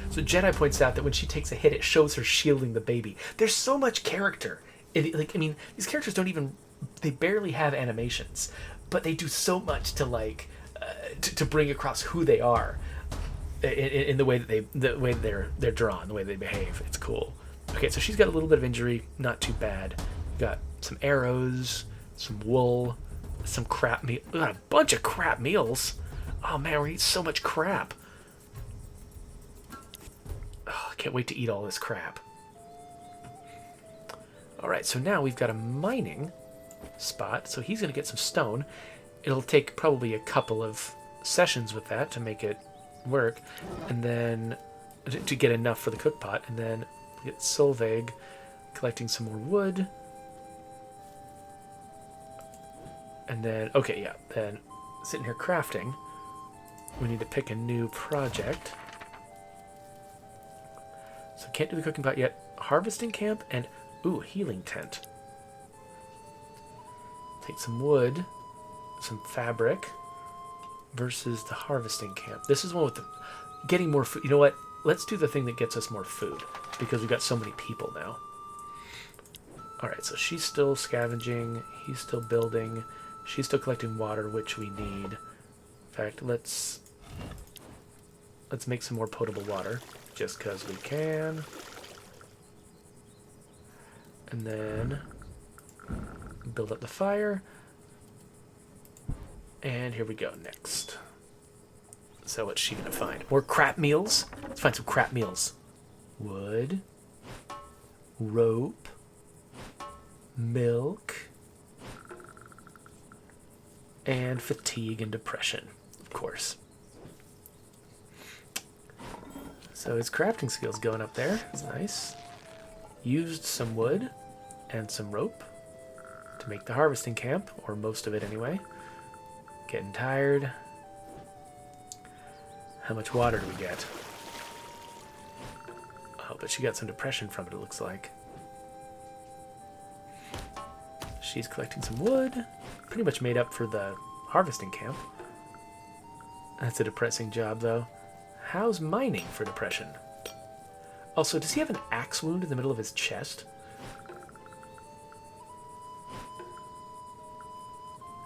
So Jedi points out that when she takes a hit, it shows her shielding the baby. There's so much character. Like, I mean, these characters don't even... They barely have animations, but they do so much to, like, to bring across who they are in the way that they're drawn, the way they behave. It's cool. Okay, so she's got a little bit of injury, not too bad. Got some arrows, some wool, some crap meal. We got a bunch of crap meals. Oh man, we eat so much crap. Oh, I can't wait to eat all this crap. Alright, so now we've got a mining spot, so he's going to get some stone. It'll take probably a couple of sessions with that to make it work, and then to get enough for the cook pot, and then get Solveig collecting some more wood. And then, okay, yeah, then sitting here crafting. We need to pick a new project. So can't do the cooking pot yet. Harvesting camp and, ooh, healing tent. Take some wood, some fabric, versus the harvesting camp. This is one with the getting more food. You know what? Let's do the thing that gets us more food, because we've got so many people now. Alright, so she's still scavenging, he's still building, she's still collecting water, which we need. In fact, let's make some more potable water, just because we can. And then build up the fire. And here we go, next. So what's she gonna find? More crap meals? Let's find some crap meals. Wood. Rope. Milk. And fatigue and depression, of course. So his crafting skills going up there. That's nice. Used some wood and some rope to make the harvesting camp, or most of it anyway. Getting tired. How much water do we get? Oh, but she got some depression from it, it looks like. She's collecting some wood. Pretty much made up for the harvesting camp. That's a depressing job, though. How's mining for depression? Also, does he have an axe wound in the middle of his chest?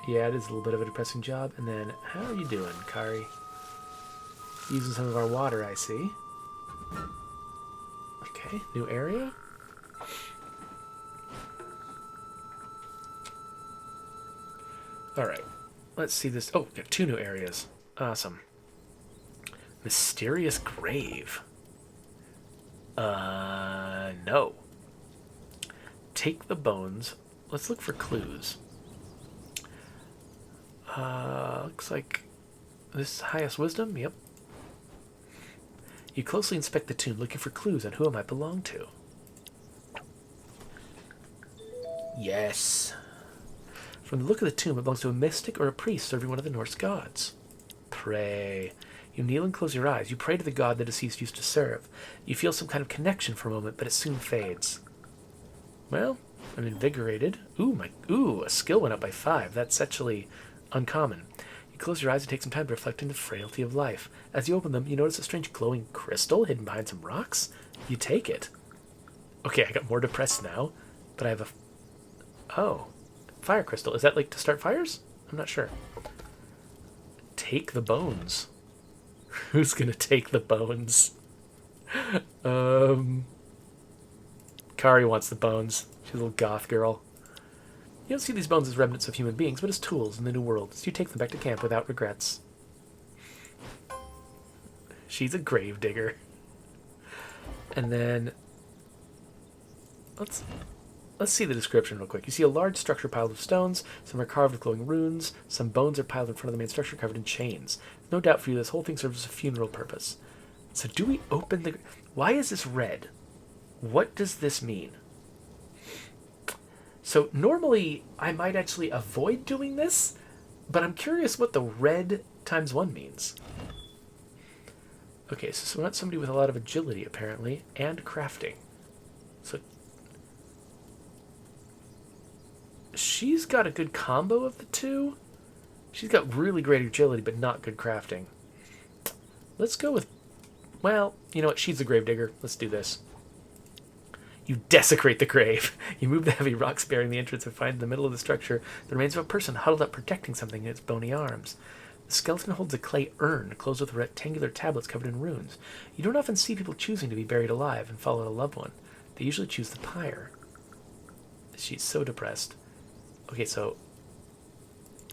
Yeah, it is a little bit of a depressing job. And then, how are you doing, Kari? Using some of our water, I see. Okay, new area. Alright, let's see this. Oh, we got 2 new areas. Awesome. Mysterious grave. No. Take the bones. Let's look for clues. Looks like this highest wisdom. Yep. You closely inspect the tomb, looking for clues on who it might belong to. Yes. From the look of the tomb, it belongs to a mystic or a priest serving one of the Norse gods. Pray. You kneel and close your eyes. You pray to the god the deceased used to serve. You feel some kind of connection for a moment, but it soon fades. Well, I'm invigorated. Ooh, a skill went up by 5. That's actually uncommon. You close your eyes and take some time to reflect on the frailty of life. As you open them, you notice a strange glowing crystal hidden behind some rocks. You take it. Okay, I got more depressed now, but I have a... Oh, fire crystal. Is that like to start fires? I'm not sure. Take the bones. Who's gonna take the bones? Kari wants the bones. She's a little goth girl. You don't see these bones as remnants of human beings, but as tools in the new world, so you take them back to camp without regrets. She's a grave digger. And then let's see the description real quick. You see a large structure piled with stones. Some are carved with glowing runes. Some bones are piled in front of the main structure covered in chains. No doubt for you, this whole thing serves as a funeral purpose. So do we open the... Why is this red? What does this mean? So normally, I might actually avoid doing this, but I'm curious what the red times 1 means. Okay, so we want somebody with a lot of agility, apparently, and crafting. So she's got a good combo of the 2. She's got really great agility, but not good crafting. Let's go with... Well, you know what? She's a gravedigger. Let's do this. You desecrate the grave. You move the heavy rocks bearing the entrance and find in the middle of the structure the remains of a person huddled up protecting something in its bony arms. The skeleton holds a clay urn closed with rectangular tablets covered in runes. You don't often see people choosing to be buried alive and follow a loved one. They usually choose the pyre. She's so depressed. Okay, so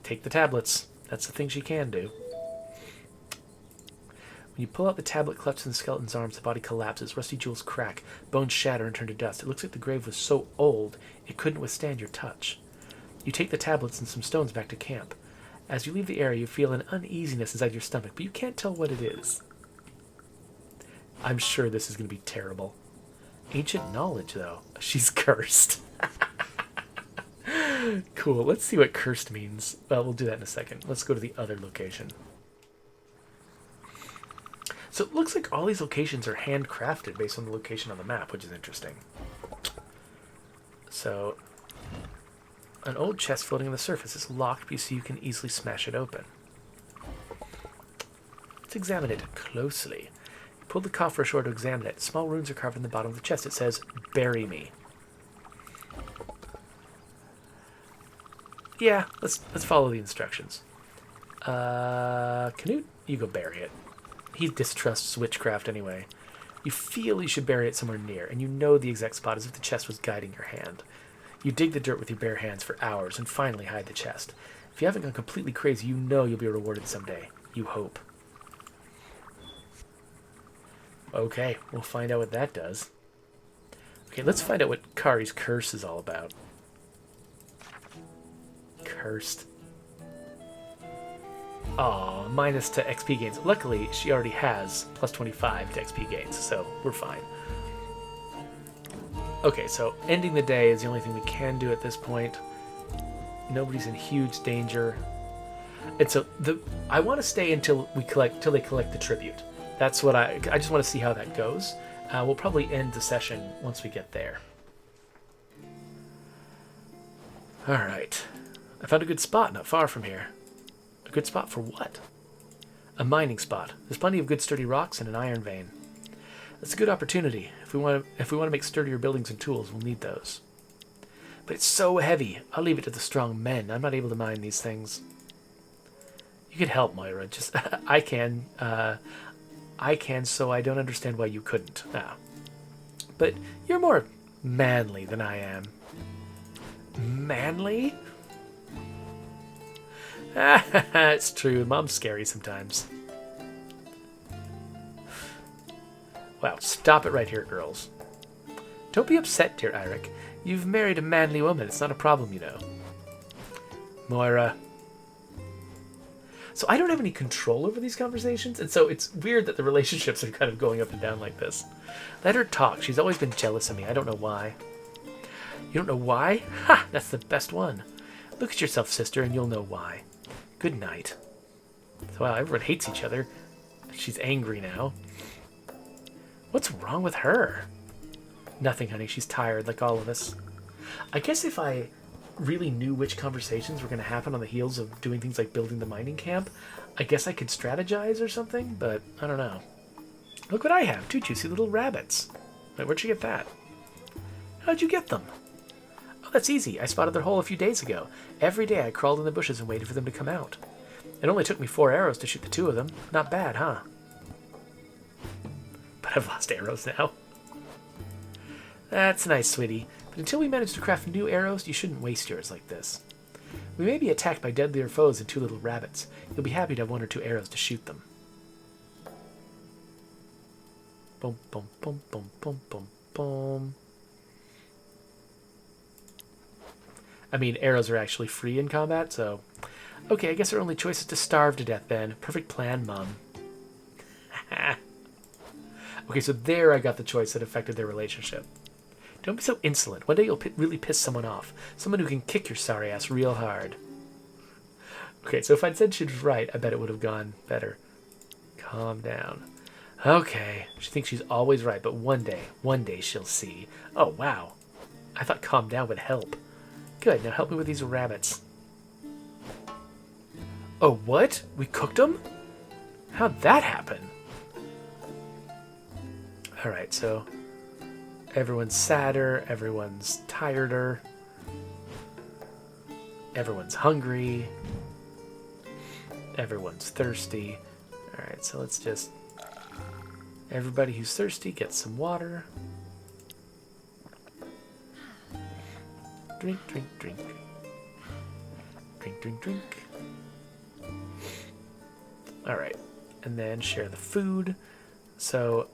take the tablets. That's the thing she can do. When you pull out the tablet clutched in the skeleton's arms, the body collapses, rusty jewels crack, bones shatter and turn to dust. It looks like the grave was so old it couldn't withstand your touch. You take the tablets and some stones back to camp. As you leave the area, you feel an uneasiness inside your stomach, but you can't tell what it is. I'm sure this is going to be terrible. Ancient knowledge, though. She's cursed. Cool. Let's see what cursed means. Well, we'll do that in a second. Let's go to the other location. So it looks like all these locations are handcrafted based on the location on the map, which is interesting. So, an old chest floating on the surface is locked so you can easily smash it open. Let's examine it closely. You pull the coffer ashore to examine it. Small runes are carved in the bottom of the chest. It says, "Bury me." Yeah, let's follow the instructions. Canute, you go bury it. He distrusts witchcraft anyway. You feel you should bury it somewhere near, and you know the exact spot as if the chest was guiding your hand. You dig the dirt with your bare hands for hours and finally hide the chest. If you haven't gone completely crazy, you know you'll be rewarded someday. You hope. Okay, we'll find out what that does. Okay, let's find out what Kari's curse is all about. Cursed. Aw, minus to XP gains. Luckily, she already has plus 25 to XP gains, so we're fine. Okay, so ending the day is the only thing we can do at this point. Nobody's in huge danger. And so I want to stay until they collect the tribute. That's what I just want to see how that goes. We'll probably end the session once we get there. Alright. I found a good spot not far from here. A good spot for what? A mining spot. There's plenty of good sturdy rocks and an iron vein. That's a good opportunity. If we want to make sturdier buildings and tools, we'll need those. But it's so heavy. I'll leave it to the strong men. I'm not able to mine these things. You could help, Moira. Just I can, so I don't understand why you couldn't. Ah. But you're more manly than I am. Manly? It's true. Mom's scary sometimes. Wow, stop it right here, girls. Don't be upset, dear Eirik. You've married a manly woman. It's not a problem, you know. Moira. So I don't have any control over these conversations, and so it's weird that the relationships are kind of going up and down like this. Let her talk. She's always been jealous of me. I don't know why. You don't know why? Ha! That's the best one. Look at yourself, sister, and you'll know why. Good night. So, wow, everyone hates each other. She's angry now. What's wrong with her? Nothing, honey. She's tired, like all of us. I guess if I really knew which conversations were going to happen on the heels of doing things like building the mining camp, I guess I could strategize or something, but I don't know. Look what I have. 2 juicy little rabbits. Wait, where'd you get that? How'd you get them? Oh, that's easy. I spotted their hole a few days ago. Every day I crawled in the bushes and waited for them to come out. It only took me 4 arrows to shoot the 2 of them. Not bad, huh? But I've lost arrows now. That's nice, sweetie. But until we manage to craft new arrows, you shouldn't waste yours like this. We may be attacked by deadlier foes than 2 little rabbits. You'll be happy to have 1 or 2 arrows to shoot them. Boom, boom, boom, boom, boom, boom, boom. I mean, arrows are actually free in combat, so... Okay, I guess our only choice is to starve to death then. Perfect plan, Mom. Okay, so there I got the choice that affected their relationship. Don't be so insolent. One day you'll really piss someone off. Someone who can kick your sorry ass real hard. Okay, so if I'd said she was right, I bet it would have gone better. Calm down. Okay, she thinks she's always right, but one day she'll see. Oh, wow. I thought calm down would help. Good, now help me with these rabbits. Oh, what? We cooked them? How'd that happen? Alright, so everyone's sadder, everyone's tireder, everyone's hungry, everyone's thirsty. Alright, so let's just... Everybody who's thirsty gets some water. Drink, drink, drink. Drink, drink, drink. Alright, and then share the food. So...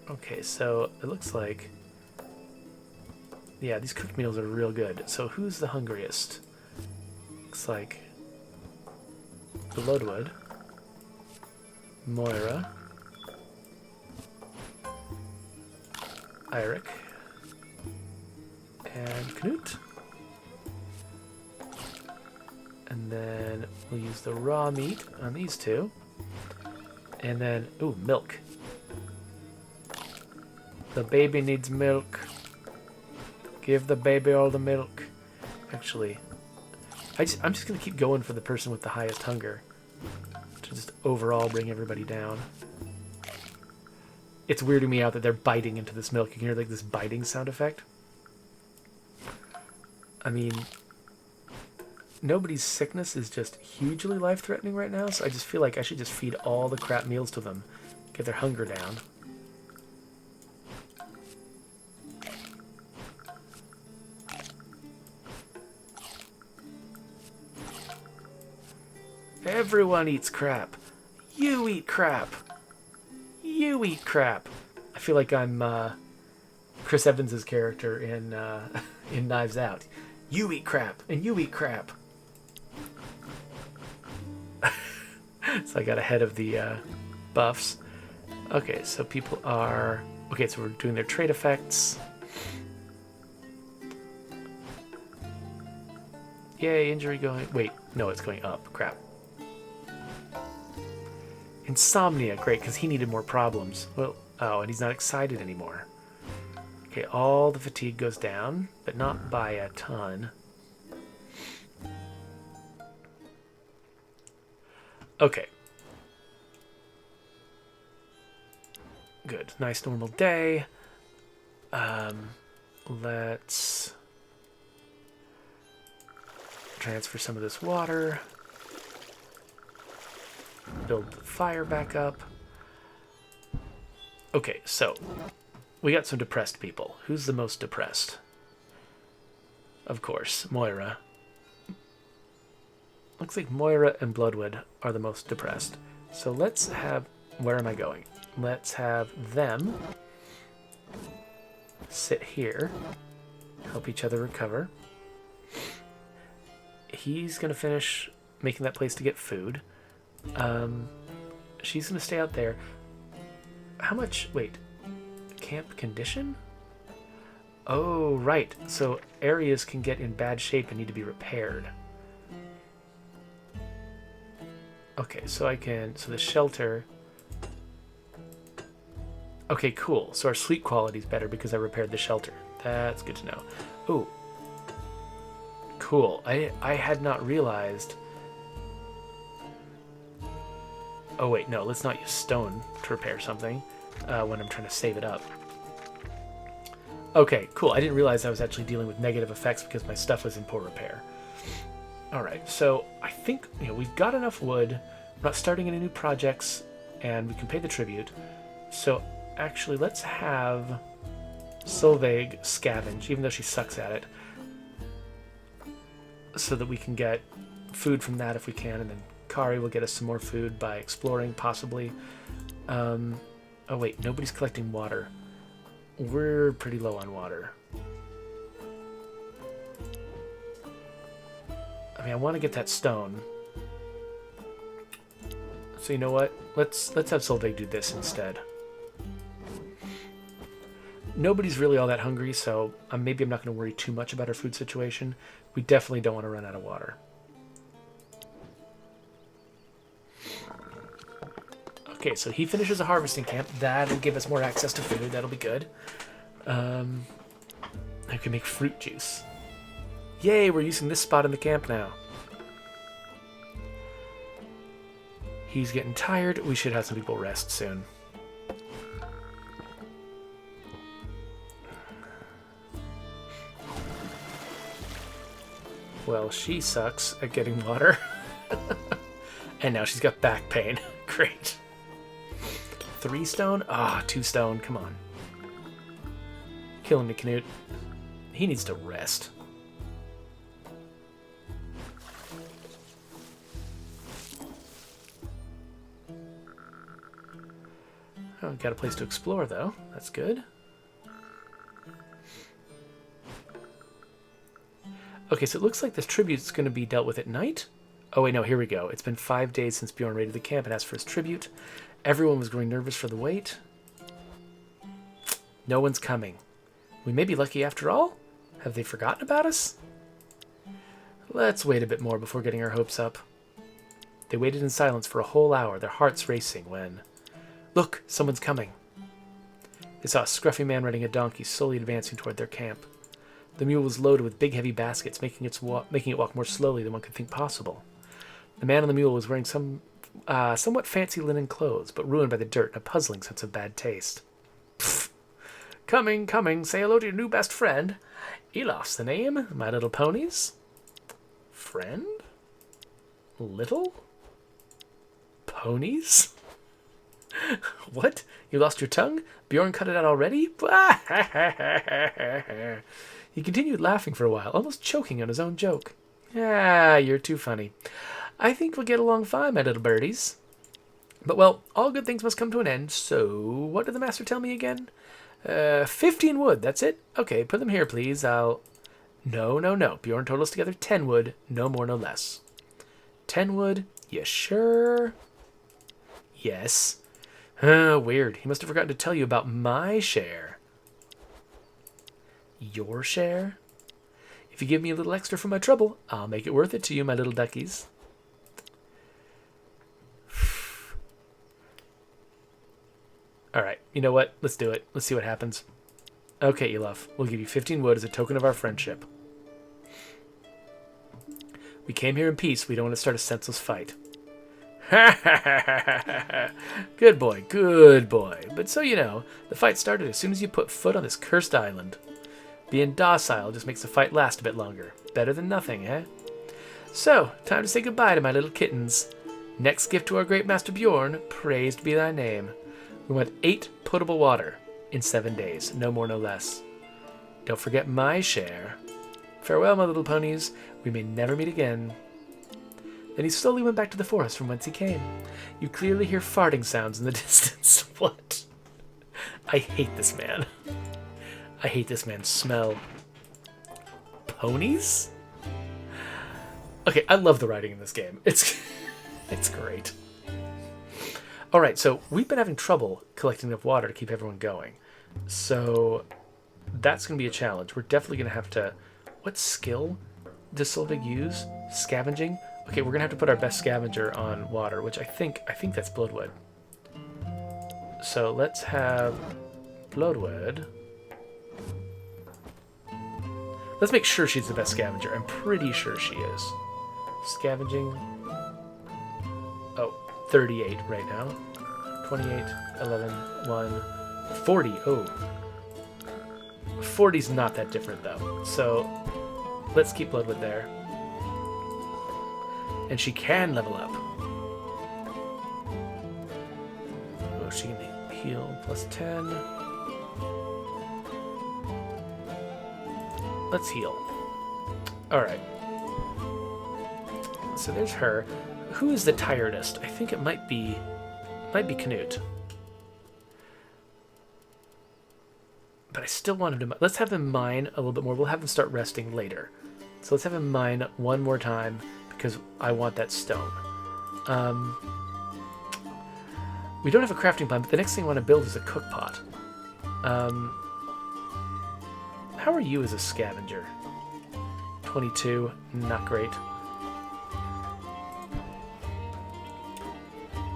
Okay, so it looks like... Yeah, these cooked meals are real good. So who's the hungriest? Looks like... Bloodwood. Moira. Eirik. And Knut. And then we'll use the raw meat on these 2. And then, ooh, milk. The baby needs milk. Give the baby all the milk. Actually, I'm just going to keep going for the person with the highest hunger. To just overall bring everybody down. It's weirding me out that they're biting into this milk. You can hear like this biting sound effect. I mean, nobody's sickness is just hugely life-threatening right now, so I just feel like I should just feed all the crap meals to them. Get their hunger down. Everyone eats crap. You eat crap. You eat crap. I feel like I'm Chris Evans's character in in Knives Out. You eat crap, and you eat crap. So I got ahead of the buffs. Okay, so people are... Okay, so we're doing their trait effects. Yay, injury going... Wait, no, it's going up. Crap. Insomnia, great, because he needed more problems. Well, oh, and he's not excited anymore. Okay, all the fatigue goes down, but not by a ton. Okay. Good. Nice normal day. Let's transfer some of this water. Build the fire back up. Okay, so we got some depressed people. Who's the most depressed? Of course, Moira. Looks like Moira and Bloodwood are the most depressed. So let's have... Where am I going? Let's have them sit here. Help each other recover. He's going to finish making that place to get food. She's going to stay out there. How much... Wait. Camp condition? Oh, right. So areas can get in bad shape and need to be repaired. Okay, so I can... So the shelter... Okay, cool. So our sleep quality is better because I repaired the shelter. That's good to know. Ooh. Cool. I had not realized... Oh, wait, no. Let's not use stone to repair something when I'm trying to save it up. Okay, cool. I didn't realize I was actually dealing with negative effects because my stuff was in poor repair. Alright, so I think we've got enough wood. We're not starting any new projects, and we can pay the tribute. So actually, let's have Solveig scavenge, even though she sucks at it, so that we can get food from that if we can, and then Kari will get us some more food by exploring, possibly. Oh wait, nobody's collecting water. We're pretty low on water. I mean, I want to get that stone. So you know what? Let's have Solveig do this instead. Nobody's really all that hungry, so maybe I'm not going to worry too much about our food situation. We definitely don't want to run out of water. Okay, so he finishes a harvesting camp. That'll give us more access to food. That'll be good. I can make fruit juice. Yay, we're using this spot in the camp now. He's getting tired. We should have some people rest soon. Well, she sucks at getting water. And now she's got back pain. Great. 3 stone? Ah, 2 stone. Come on. Killing me, Knut. He needs to rest. Oh, got a place to explore, though. That's good. Okay, so it looks like this tribute is going to be dealt with at night. Oh, wait, no, here we go. It's been 5 days since Bjorn raided the camp and asked for his tribute. Everyone was growing nervous for the wait. No one's coming. We may be lucky after all? Have they forgotten about us? Let's wait a bit more before getting our hopes up. They waited in silence for a whole hour, their hearts racing, when... Look, someone's coming. They saw a scruffy man riding a donkey slowly advancing toward their camp. The mule was loaded with big heavy baskets, making it walk more slowly than one could think possible. The man on the mule was wearing somewhat fancy linen clothes, but ruined by the dirt and a puzzling sense of bad taste. Pfft. Coming, say hello to your new best friend. Elof's the name, my little ponies. Friend? Little? Ponies? What? You lost your tongue? Bjorn cut it out already? He continued laughing for a while, almost choking on his own joke. Ah, you're too funny. I think we'll get along fine, my little birdies. But, well, all good things must come to an end, so what did the master tell me again? 15 wood, that's it? Okay, put them here, please. No. Bjorn told us together 10 wood, no more, no less. 10 wood? You sure? Yes. Weird. He must have forgotten to tell you about my share. Your share? If you give me a little extra for my trouble, I'll make it worth it to you, my little duckies. Alright, you know what? Let's do it. Let's see what happens. Okay, Elaf. We'll give you 15 wood as a token of our friendship. We came here in peace. We don't want to start a senseless fight. Good boy, good boy. But so you know, the fight started as soon as you put foot on this cursed island. Being docile just makes the fight last a bit longer. Better than nothing, eh? So, time to say goodbye to my little kittens. Next gift to our great master Bjorn, praised be thy name. We want 8 potable water in 7 days, no more, no less. Don't forget my share. Farewell, my little ponies. We may never meet again. Then he slowly went back to the forest from whence he came. You clearly hear farting sounds in the distance. What? I hate this man. I hate this man's smell. Ponies? Okay, I love the writing in this game. It's great. Alright, so we've been having trouble collecting enough water to keep everyone going. So that's going to be a challenge. We're definitely going to have to... What skill does Solveig use? Scavenging? Okay, we're going to have to put our best scavenger on water, which I think that's Bloodwood. So let's have Bloodwood. Let's make sure she's the best scavenger. I'm pretty sure she is. Scavenging. Oh, 38 right now. 28, 11, 1, 40. Oh. 40's not that different, though. So let's keep Bloodwood there. And she can level up. Oh, she can heal plus 10. Let's heal. Alright. So there's her. Who is the tiredest? I think it might be Canute. But I still want him to... Let's have him mine a little bit more. We'll have him start resting later. So let's have him mine one more time because I want that stone. We don't have a crafting plan, but the next thing I want to build is a cook pot. How are you as a scavenger? 22, not great.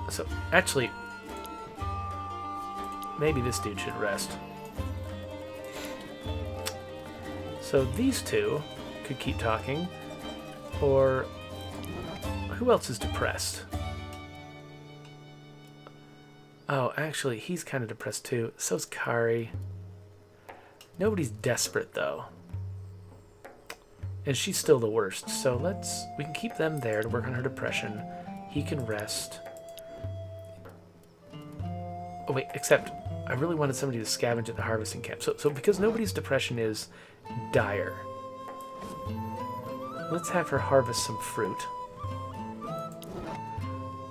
So, actually, maybe this dude should rest. So these two could keep talking, or who else is depressed? Oh, actually, he's kind of depressed too. So's Kari. Nobody's desperate, though. And she's still the worst, so we can keep them there to work on her depression. He can rest. Oh, wait, except I really wanted somebody to scavenge at the harvesting camp. So because nobody's depression is dire, let's have her harvest some fruit.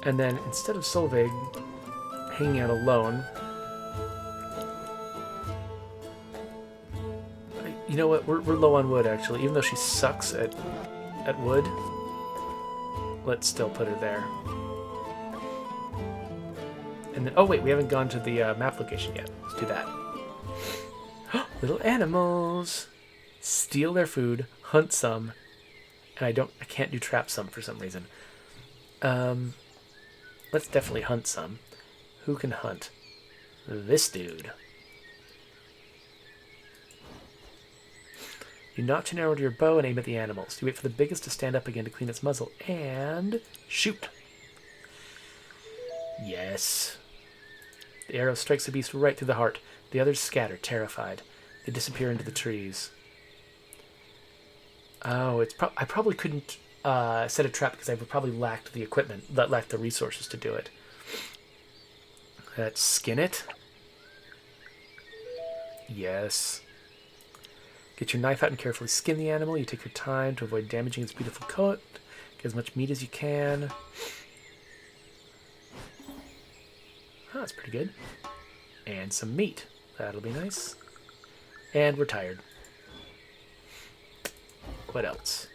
And then instead of Solveig hanging out alone, you know what? We're low on wood, actually. Even though she sucks at wood, let's still put her there. And then, oh wait, we haven't gone to the map location yet. Let's do that. Little animals. Steal their food, hunt some, and I can't do trap some for some reason. Let's definitely hunt some. Who can hunt? This dude. You notch an arrow to your bow and aim at the animals. You wait for the biggest to stand up again to clean its muzzle, and shoot. Yes. The arrow strikes the beast right through the heart. The others scatter, terrified. They disappear into the trees. Oh, I probably couldn't set a trap because I would probably lacked the equipment, lacked the resources to do it. Let's skin it. Yes. Get your knife out and carefully skin the animal. You take your time to avoid damaging its beautiful coat. Get as much meat as you can. Oh, that's pretty good. And some meat. That'll be nice. And we're tired. What else?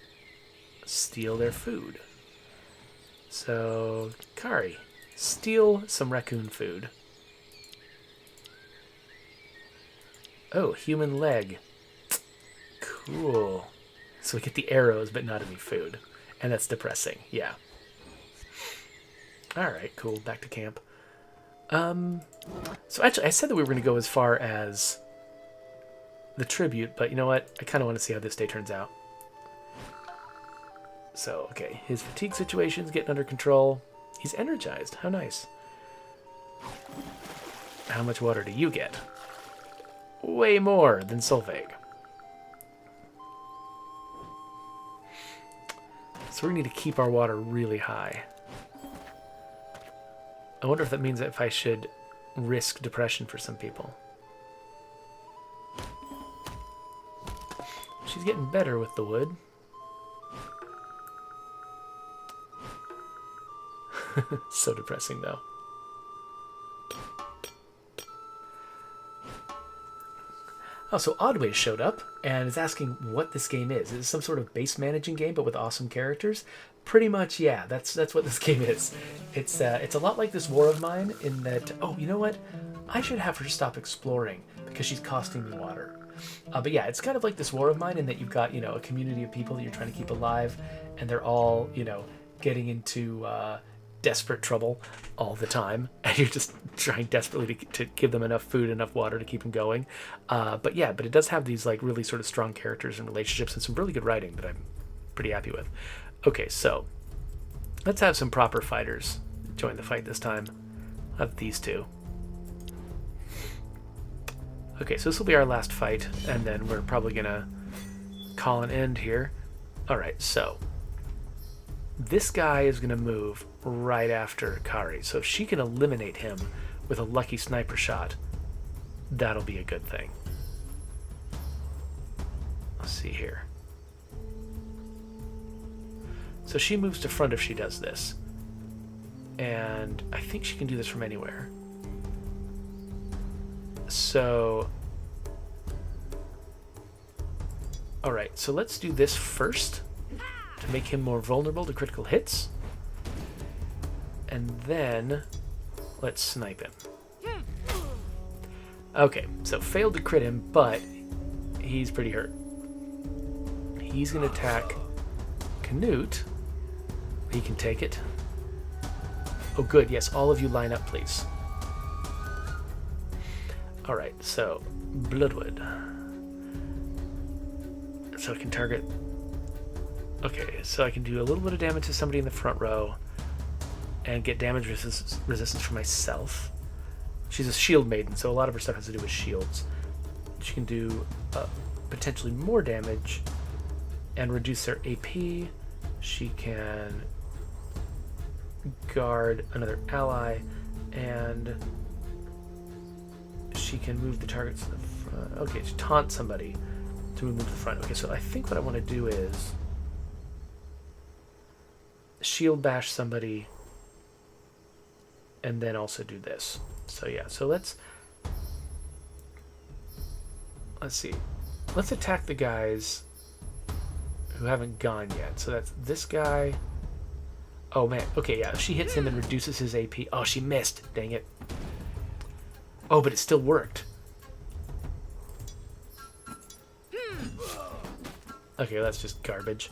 Steal their food. So, Kari, steal some raccoon food. Oh, human leg. Cool. So we get the arrows, but not any food. And that's depressing, yeah. Alright, cool. Back to camp. So actually, I said that we were going to go as far as the tribute, but you know what? I kind of want to see how this day turns out. So, okay, his fatigue situation's getting under control. He's energized. How nice. How much water do you get? Way more than Solveig. So we need to keep our water really high. I wonder if that means that if I should risk depression for some people. She's getting better with the wood. So depressing, though. Oh, so Oddways showed up and is asking what this game is. Is it some sort of base managing game, but with awesome characters? Pretty much, yeah. That's what this game is. It's a lot like this war of mine in that. Oh, you know what? I should have her stop exploring because she's costing me water. But yeah, it's kind of like this war of mine in that you've got, you know, a community of people that you're trying to keep alive, and they're all, you know, getting into desperate trouble all the time, and you're just trying desperately to give them enough food, enough water to keep them going. But yeah, but it does have these like really sort of strong characters and relationships and some really good writing that I'm pretty happy with. Okay, so let's have some proper fighters join the fight this time. I'll have these two. Okay, so this will be our last fight, and then we're probably gonna call an end here. All right, so this guy is gonna move right after Kari, so if she can eliminate him with a lucky sniper shot, that'll be a good thing. Let's see here. So she moves to front if she does this, and I think she can do this from anywhere. So, all right, so let's do this first to make him more vulnerable to critical hits, and then let's snipe him. Okay, so failed to crit him, but he's pretty hurt. He's gonna attack Canute. He can take it. Oh good, yes, all of you line up, please. Alright, so Bloodwood. So I can target. Okay, so I can do a little bit of damage to somebody in the front row and get damage resistance for myself. She's a shield maiden, so a lot of her stuff has to do with shields. She can do potentially more damage and reduce their AP. She can guard another ally, and she can move the target to the front. Okay, to taunt somebody to move to the front. Okay, so I think what I want to do is shield bash somebody and then also do this. So yeah, so let's see. Let's attack the guys who haven't gone yet. So that's this guy. Oh man, okay, yeah, if she hits him and reduces his AP. Oh, she missed, dang it. Oh, but it still worked. Okay, that's just garbage.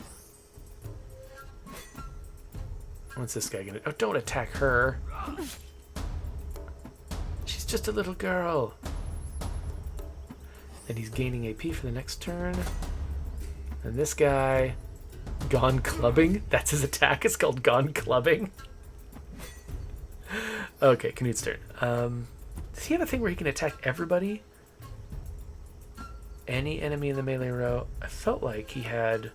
What's this guy gonna... Oh, don't attack her. She's just a little girl. And he's gaining AP for the next turn. And this guy... Gone Clubbing? That's his attack? It's called Gone Clubbing? Okay, Canute's turn. Does he have a thing where he can attack everybody? Any enemy in the melee row? I felt like he had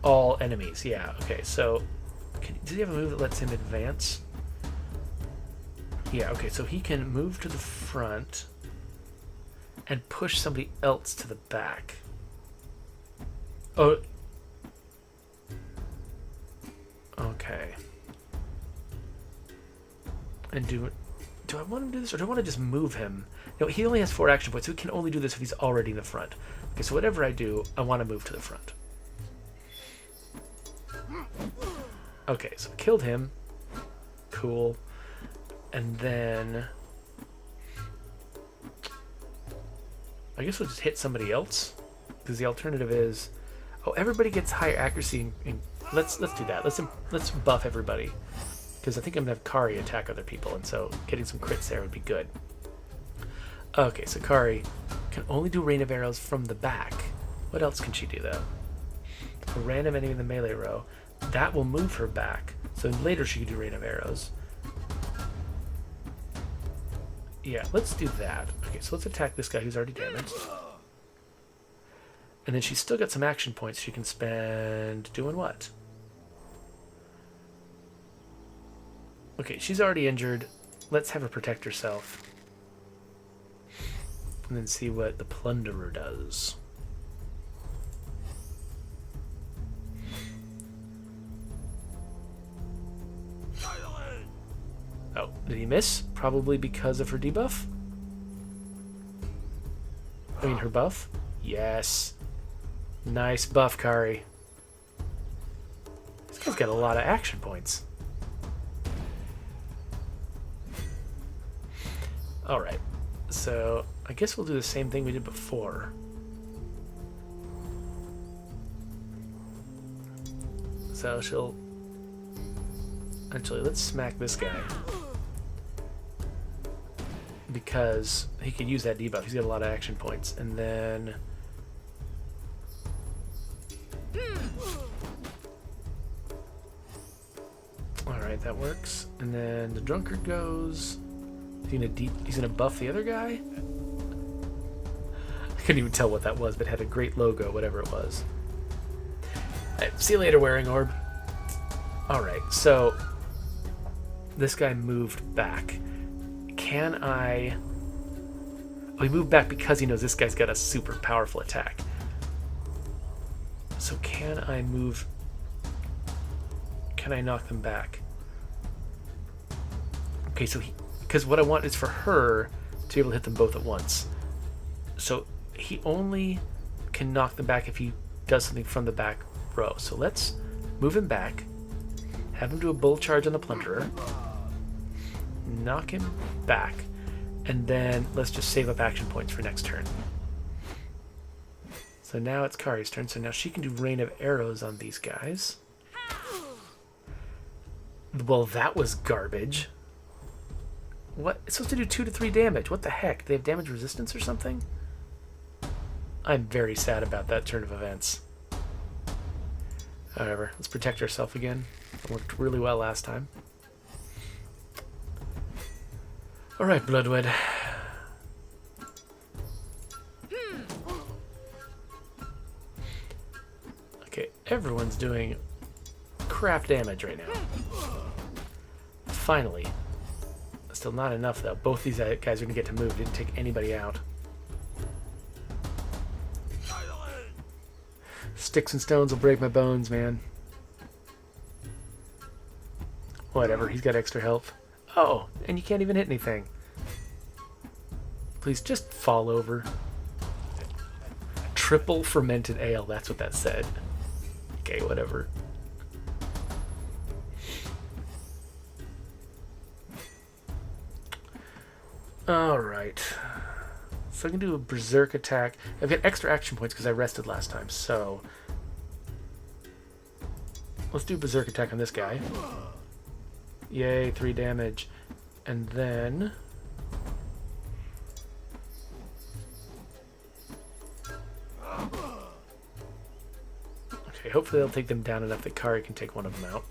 all enemies. Yeah, okay, so... does he have a move that lets him advance? Yeah, okay, so he can move to the front and push somebody else to the back. Oh. Okay. And do I want him to do this, or do I want to just move him? No, he only has 4 action points, so he can only do this if he's already in the front. Okay, so whatever I do, I want to move to the front. Okay, so I killed him. Cool. And then... I guess we'll just hit somebody else, because the alternative is... Oh, everybody gets higher accuracy. Let's do that. Let's buff everybody, because I think I'm going to have Kari attack other people, and so getting some crits there would be good. Okay, so Kari Can only do rain of arrows from the back. What else can she do, though? A random enemy in the melee row. That will move her back. So later she can do rain of arrows. Yeah, let's do that. Okay, so let's attack this guy who's already damaged. And then she's still got some action points she can spend doing what? Okay, she's already injured. Let's have her protect herself. And then see what the plunderer does. Oh, did he miss? Probably because of her debuff? I mean, her buff? Yes. Nice buff, Kari. This guy's got a lot of action points. Alright, so I guess we'll do the same thing we did before. So she'll... Actually, let's smack this guy. Because he could use that debuff. He's got a lot of action points. And then... Alright, that works. And then the drunkard goes... He's gonna buff the other guy? I couldn't even tell what that was, but it had a great logo, whatever it was. Right, see you later, Wearing Orb. Alright, so... This guy moved back. Can I... Oh, he moved back because he knows this guy's got a super powerful attack. So can I move... Can I knock them back? Okay, so he... Because what I want is for her to be able to hit them both at once. So he only can knock them back if he does something from the back row. So let's move him back. Have him do a bull charge on the plunderer. Knock him back. And then let's just save up action points for next turn. So now it's Kari's turn. So now she can do rain of arrows on these guys. Well, that was garbage. What? It's supposed to do 2 to 3 damage. What the heck? Do they have damage resistance or something? I'm very sad about that turn of events. However, let's protect ourselves again. It worked really well last time. Alright, Bloodwood. Okay, everyone's doing crap damage right now. Finally. Still not enough, though. Both these guys are going to get to move. Didn't take anybody out. Sticks and stones will break my bones, man. Whatever, he's got extra health. Oh, and you can't even hit anything. Please just fall over. Triple fermented ale, that's what that said. Okay, whatever. Alright. So I can do a Berserk Attack. I've got extra action points because I rested last time, so... Let's do Berserk Attack on this guy. Yay, 3 damage. And then... Okay, hopefully they'll take them down enough that Kari can take one of them out.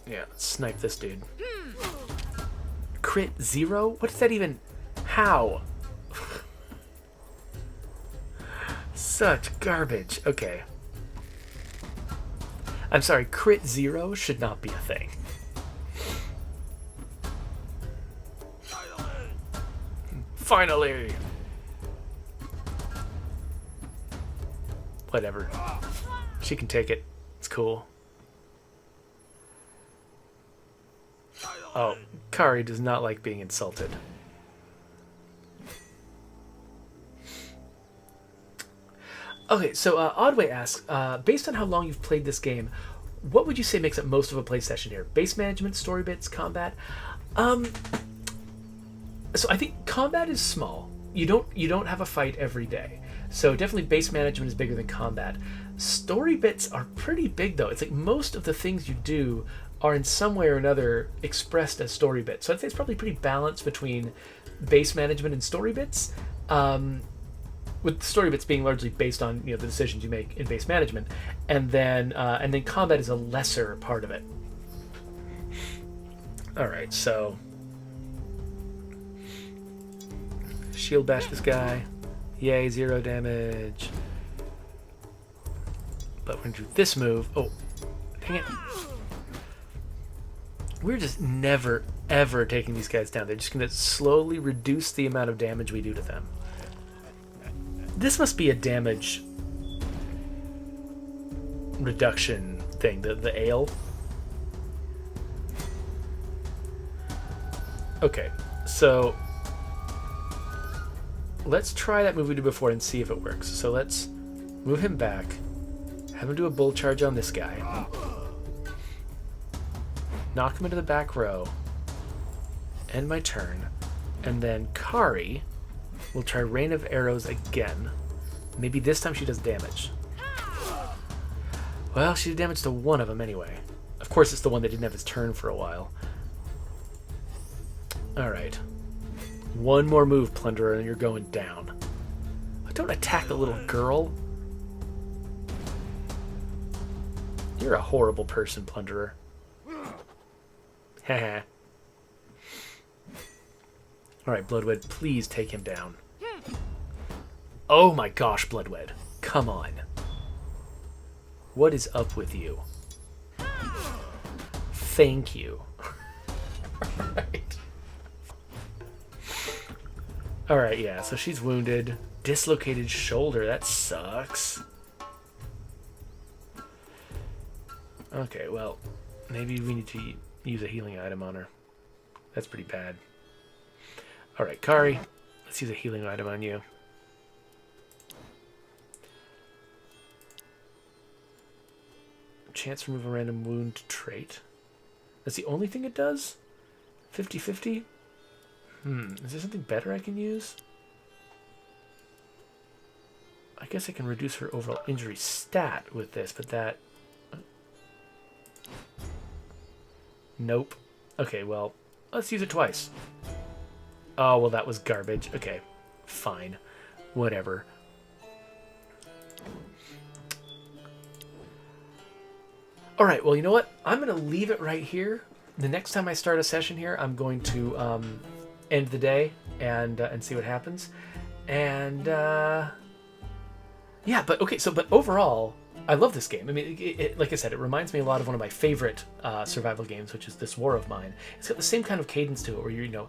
Yeah, let's snipe this dude. Crit 0? What is that even? How? Such garbage. Okay. I'm sorry, crit 0 should not be a thing. Finally! Whatever. She can take it. It's cool. Oh, Kari does not like being insulted. Okay, so Oddway asks, based on how long you've played this game, what would you say makes up most of a play session here? Base management, story bits, combat? So I think combat is small. You don't have a fight every day. So definitely base management is bigger than combat. Story bits are pretty big though. It's like most of the things you do are in some way or another expressed as story bits. So I'd say it's probably pretty balanced between base management and story bits, with story bits being largely based on the decisions you make in base management, and then combat is a lesser part of it. All right, so shield bash this guy. Yay, 0 damage. But we're gonna do this move. Oh, dang it. We're just never, ever taking these guys down. They're just gonna slowly reduce the amount of damage we do to them. This must be a damage reduction thing, the ale. Okay, so let's try that move we did before and see if it works. So let's move him back, have him do a bull charge on this guy, knock him into the back row, end my turn, and then Kari will try Rain of Arrows again. Maybe this time she does damage. Well, she did damage to one of them anyway. Of course, it's the one that didn't have his turn for a while. Alright. One more move, Plunderer, and you're going down. Don't attack the little girl. You're a horrible person, Plunderer. Haha. Alright, Bloodwed, please take him down. Oh my gosh, Bloodwed. Come on. What is up with you? Thank you. Alright. Alright, yeah, so she's wounded. Dislocated shoulder, that sucks. Okay, well, maybe we need to use a healing item on her. That's pretty bad. Alright, Kari, let's use a healing item on you. Chance to remove a random wound trait. That's the only thing it does? 50-50? Is there something better I can use? I guess I can reduce her overall injury stat with this, but that... Nope. Okay, well, let's use it twice. Oh, well, that was garbage. Okay, fine. Whatever. Alright, well, you know what? I'm going to leave it right here. The next time I start a session here, I'm going to end the day and see what happens. And, yeah, but, okay, but overall, I love this game. I mean, like I said, it reminds me a lot of one of my favorite survival games, which is This War of Mine. It's got the same kind of cadence to it, where you're,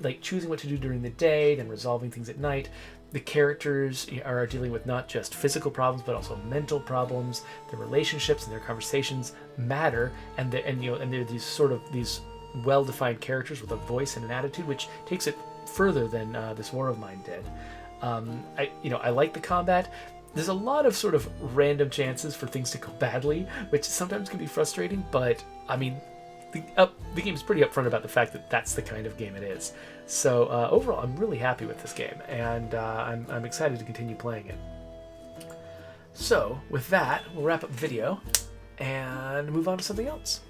like choosing what to do during the day, then resolving things at night. The characters are dealing with not just physical problems, but also mental problems. Their relationships and their conversations matter, and they're these well-defined characters with a voice and an attitude, which takes it further than This War of Mine did. I like the combat. There's a lot of sort of random chances for things to go badly, which sometimes can be frustrating, but, I mean, the game's pretty upfront about the fact that that's the kind of game it is. So, overall, I'm really happy with this game, and I'm excited to continue playing it. So, with that, we'll wrap up the video, and move on to something else.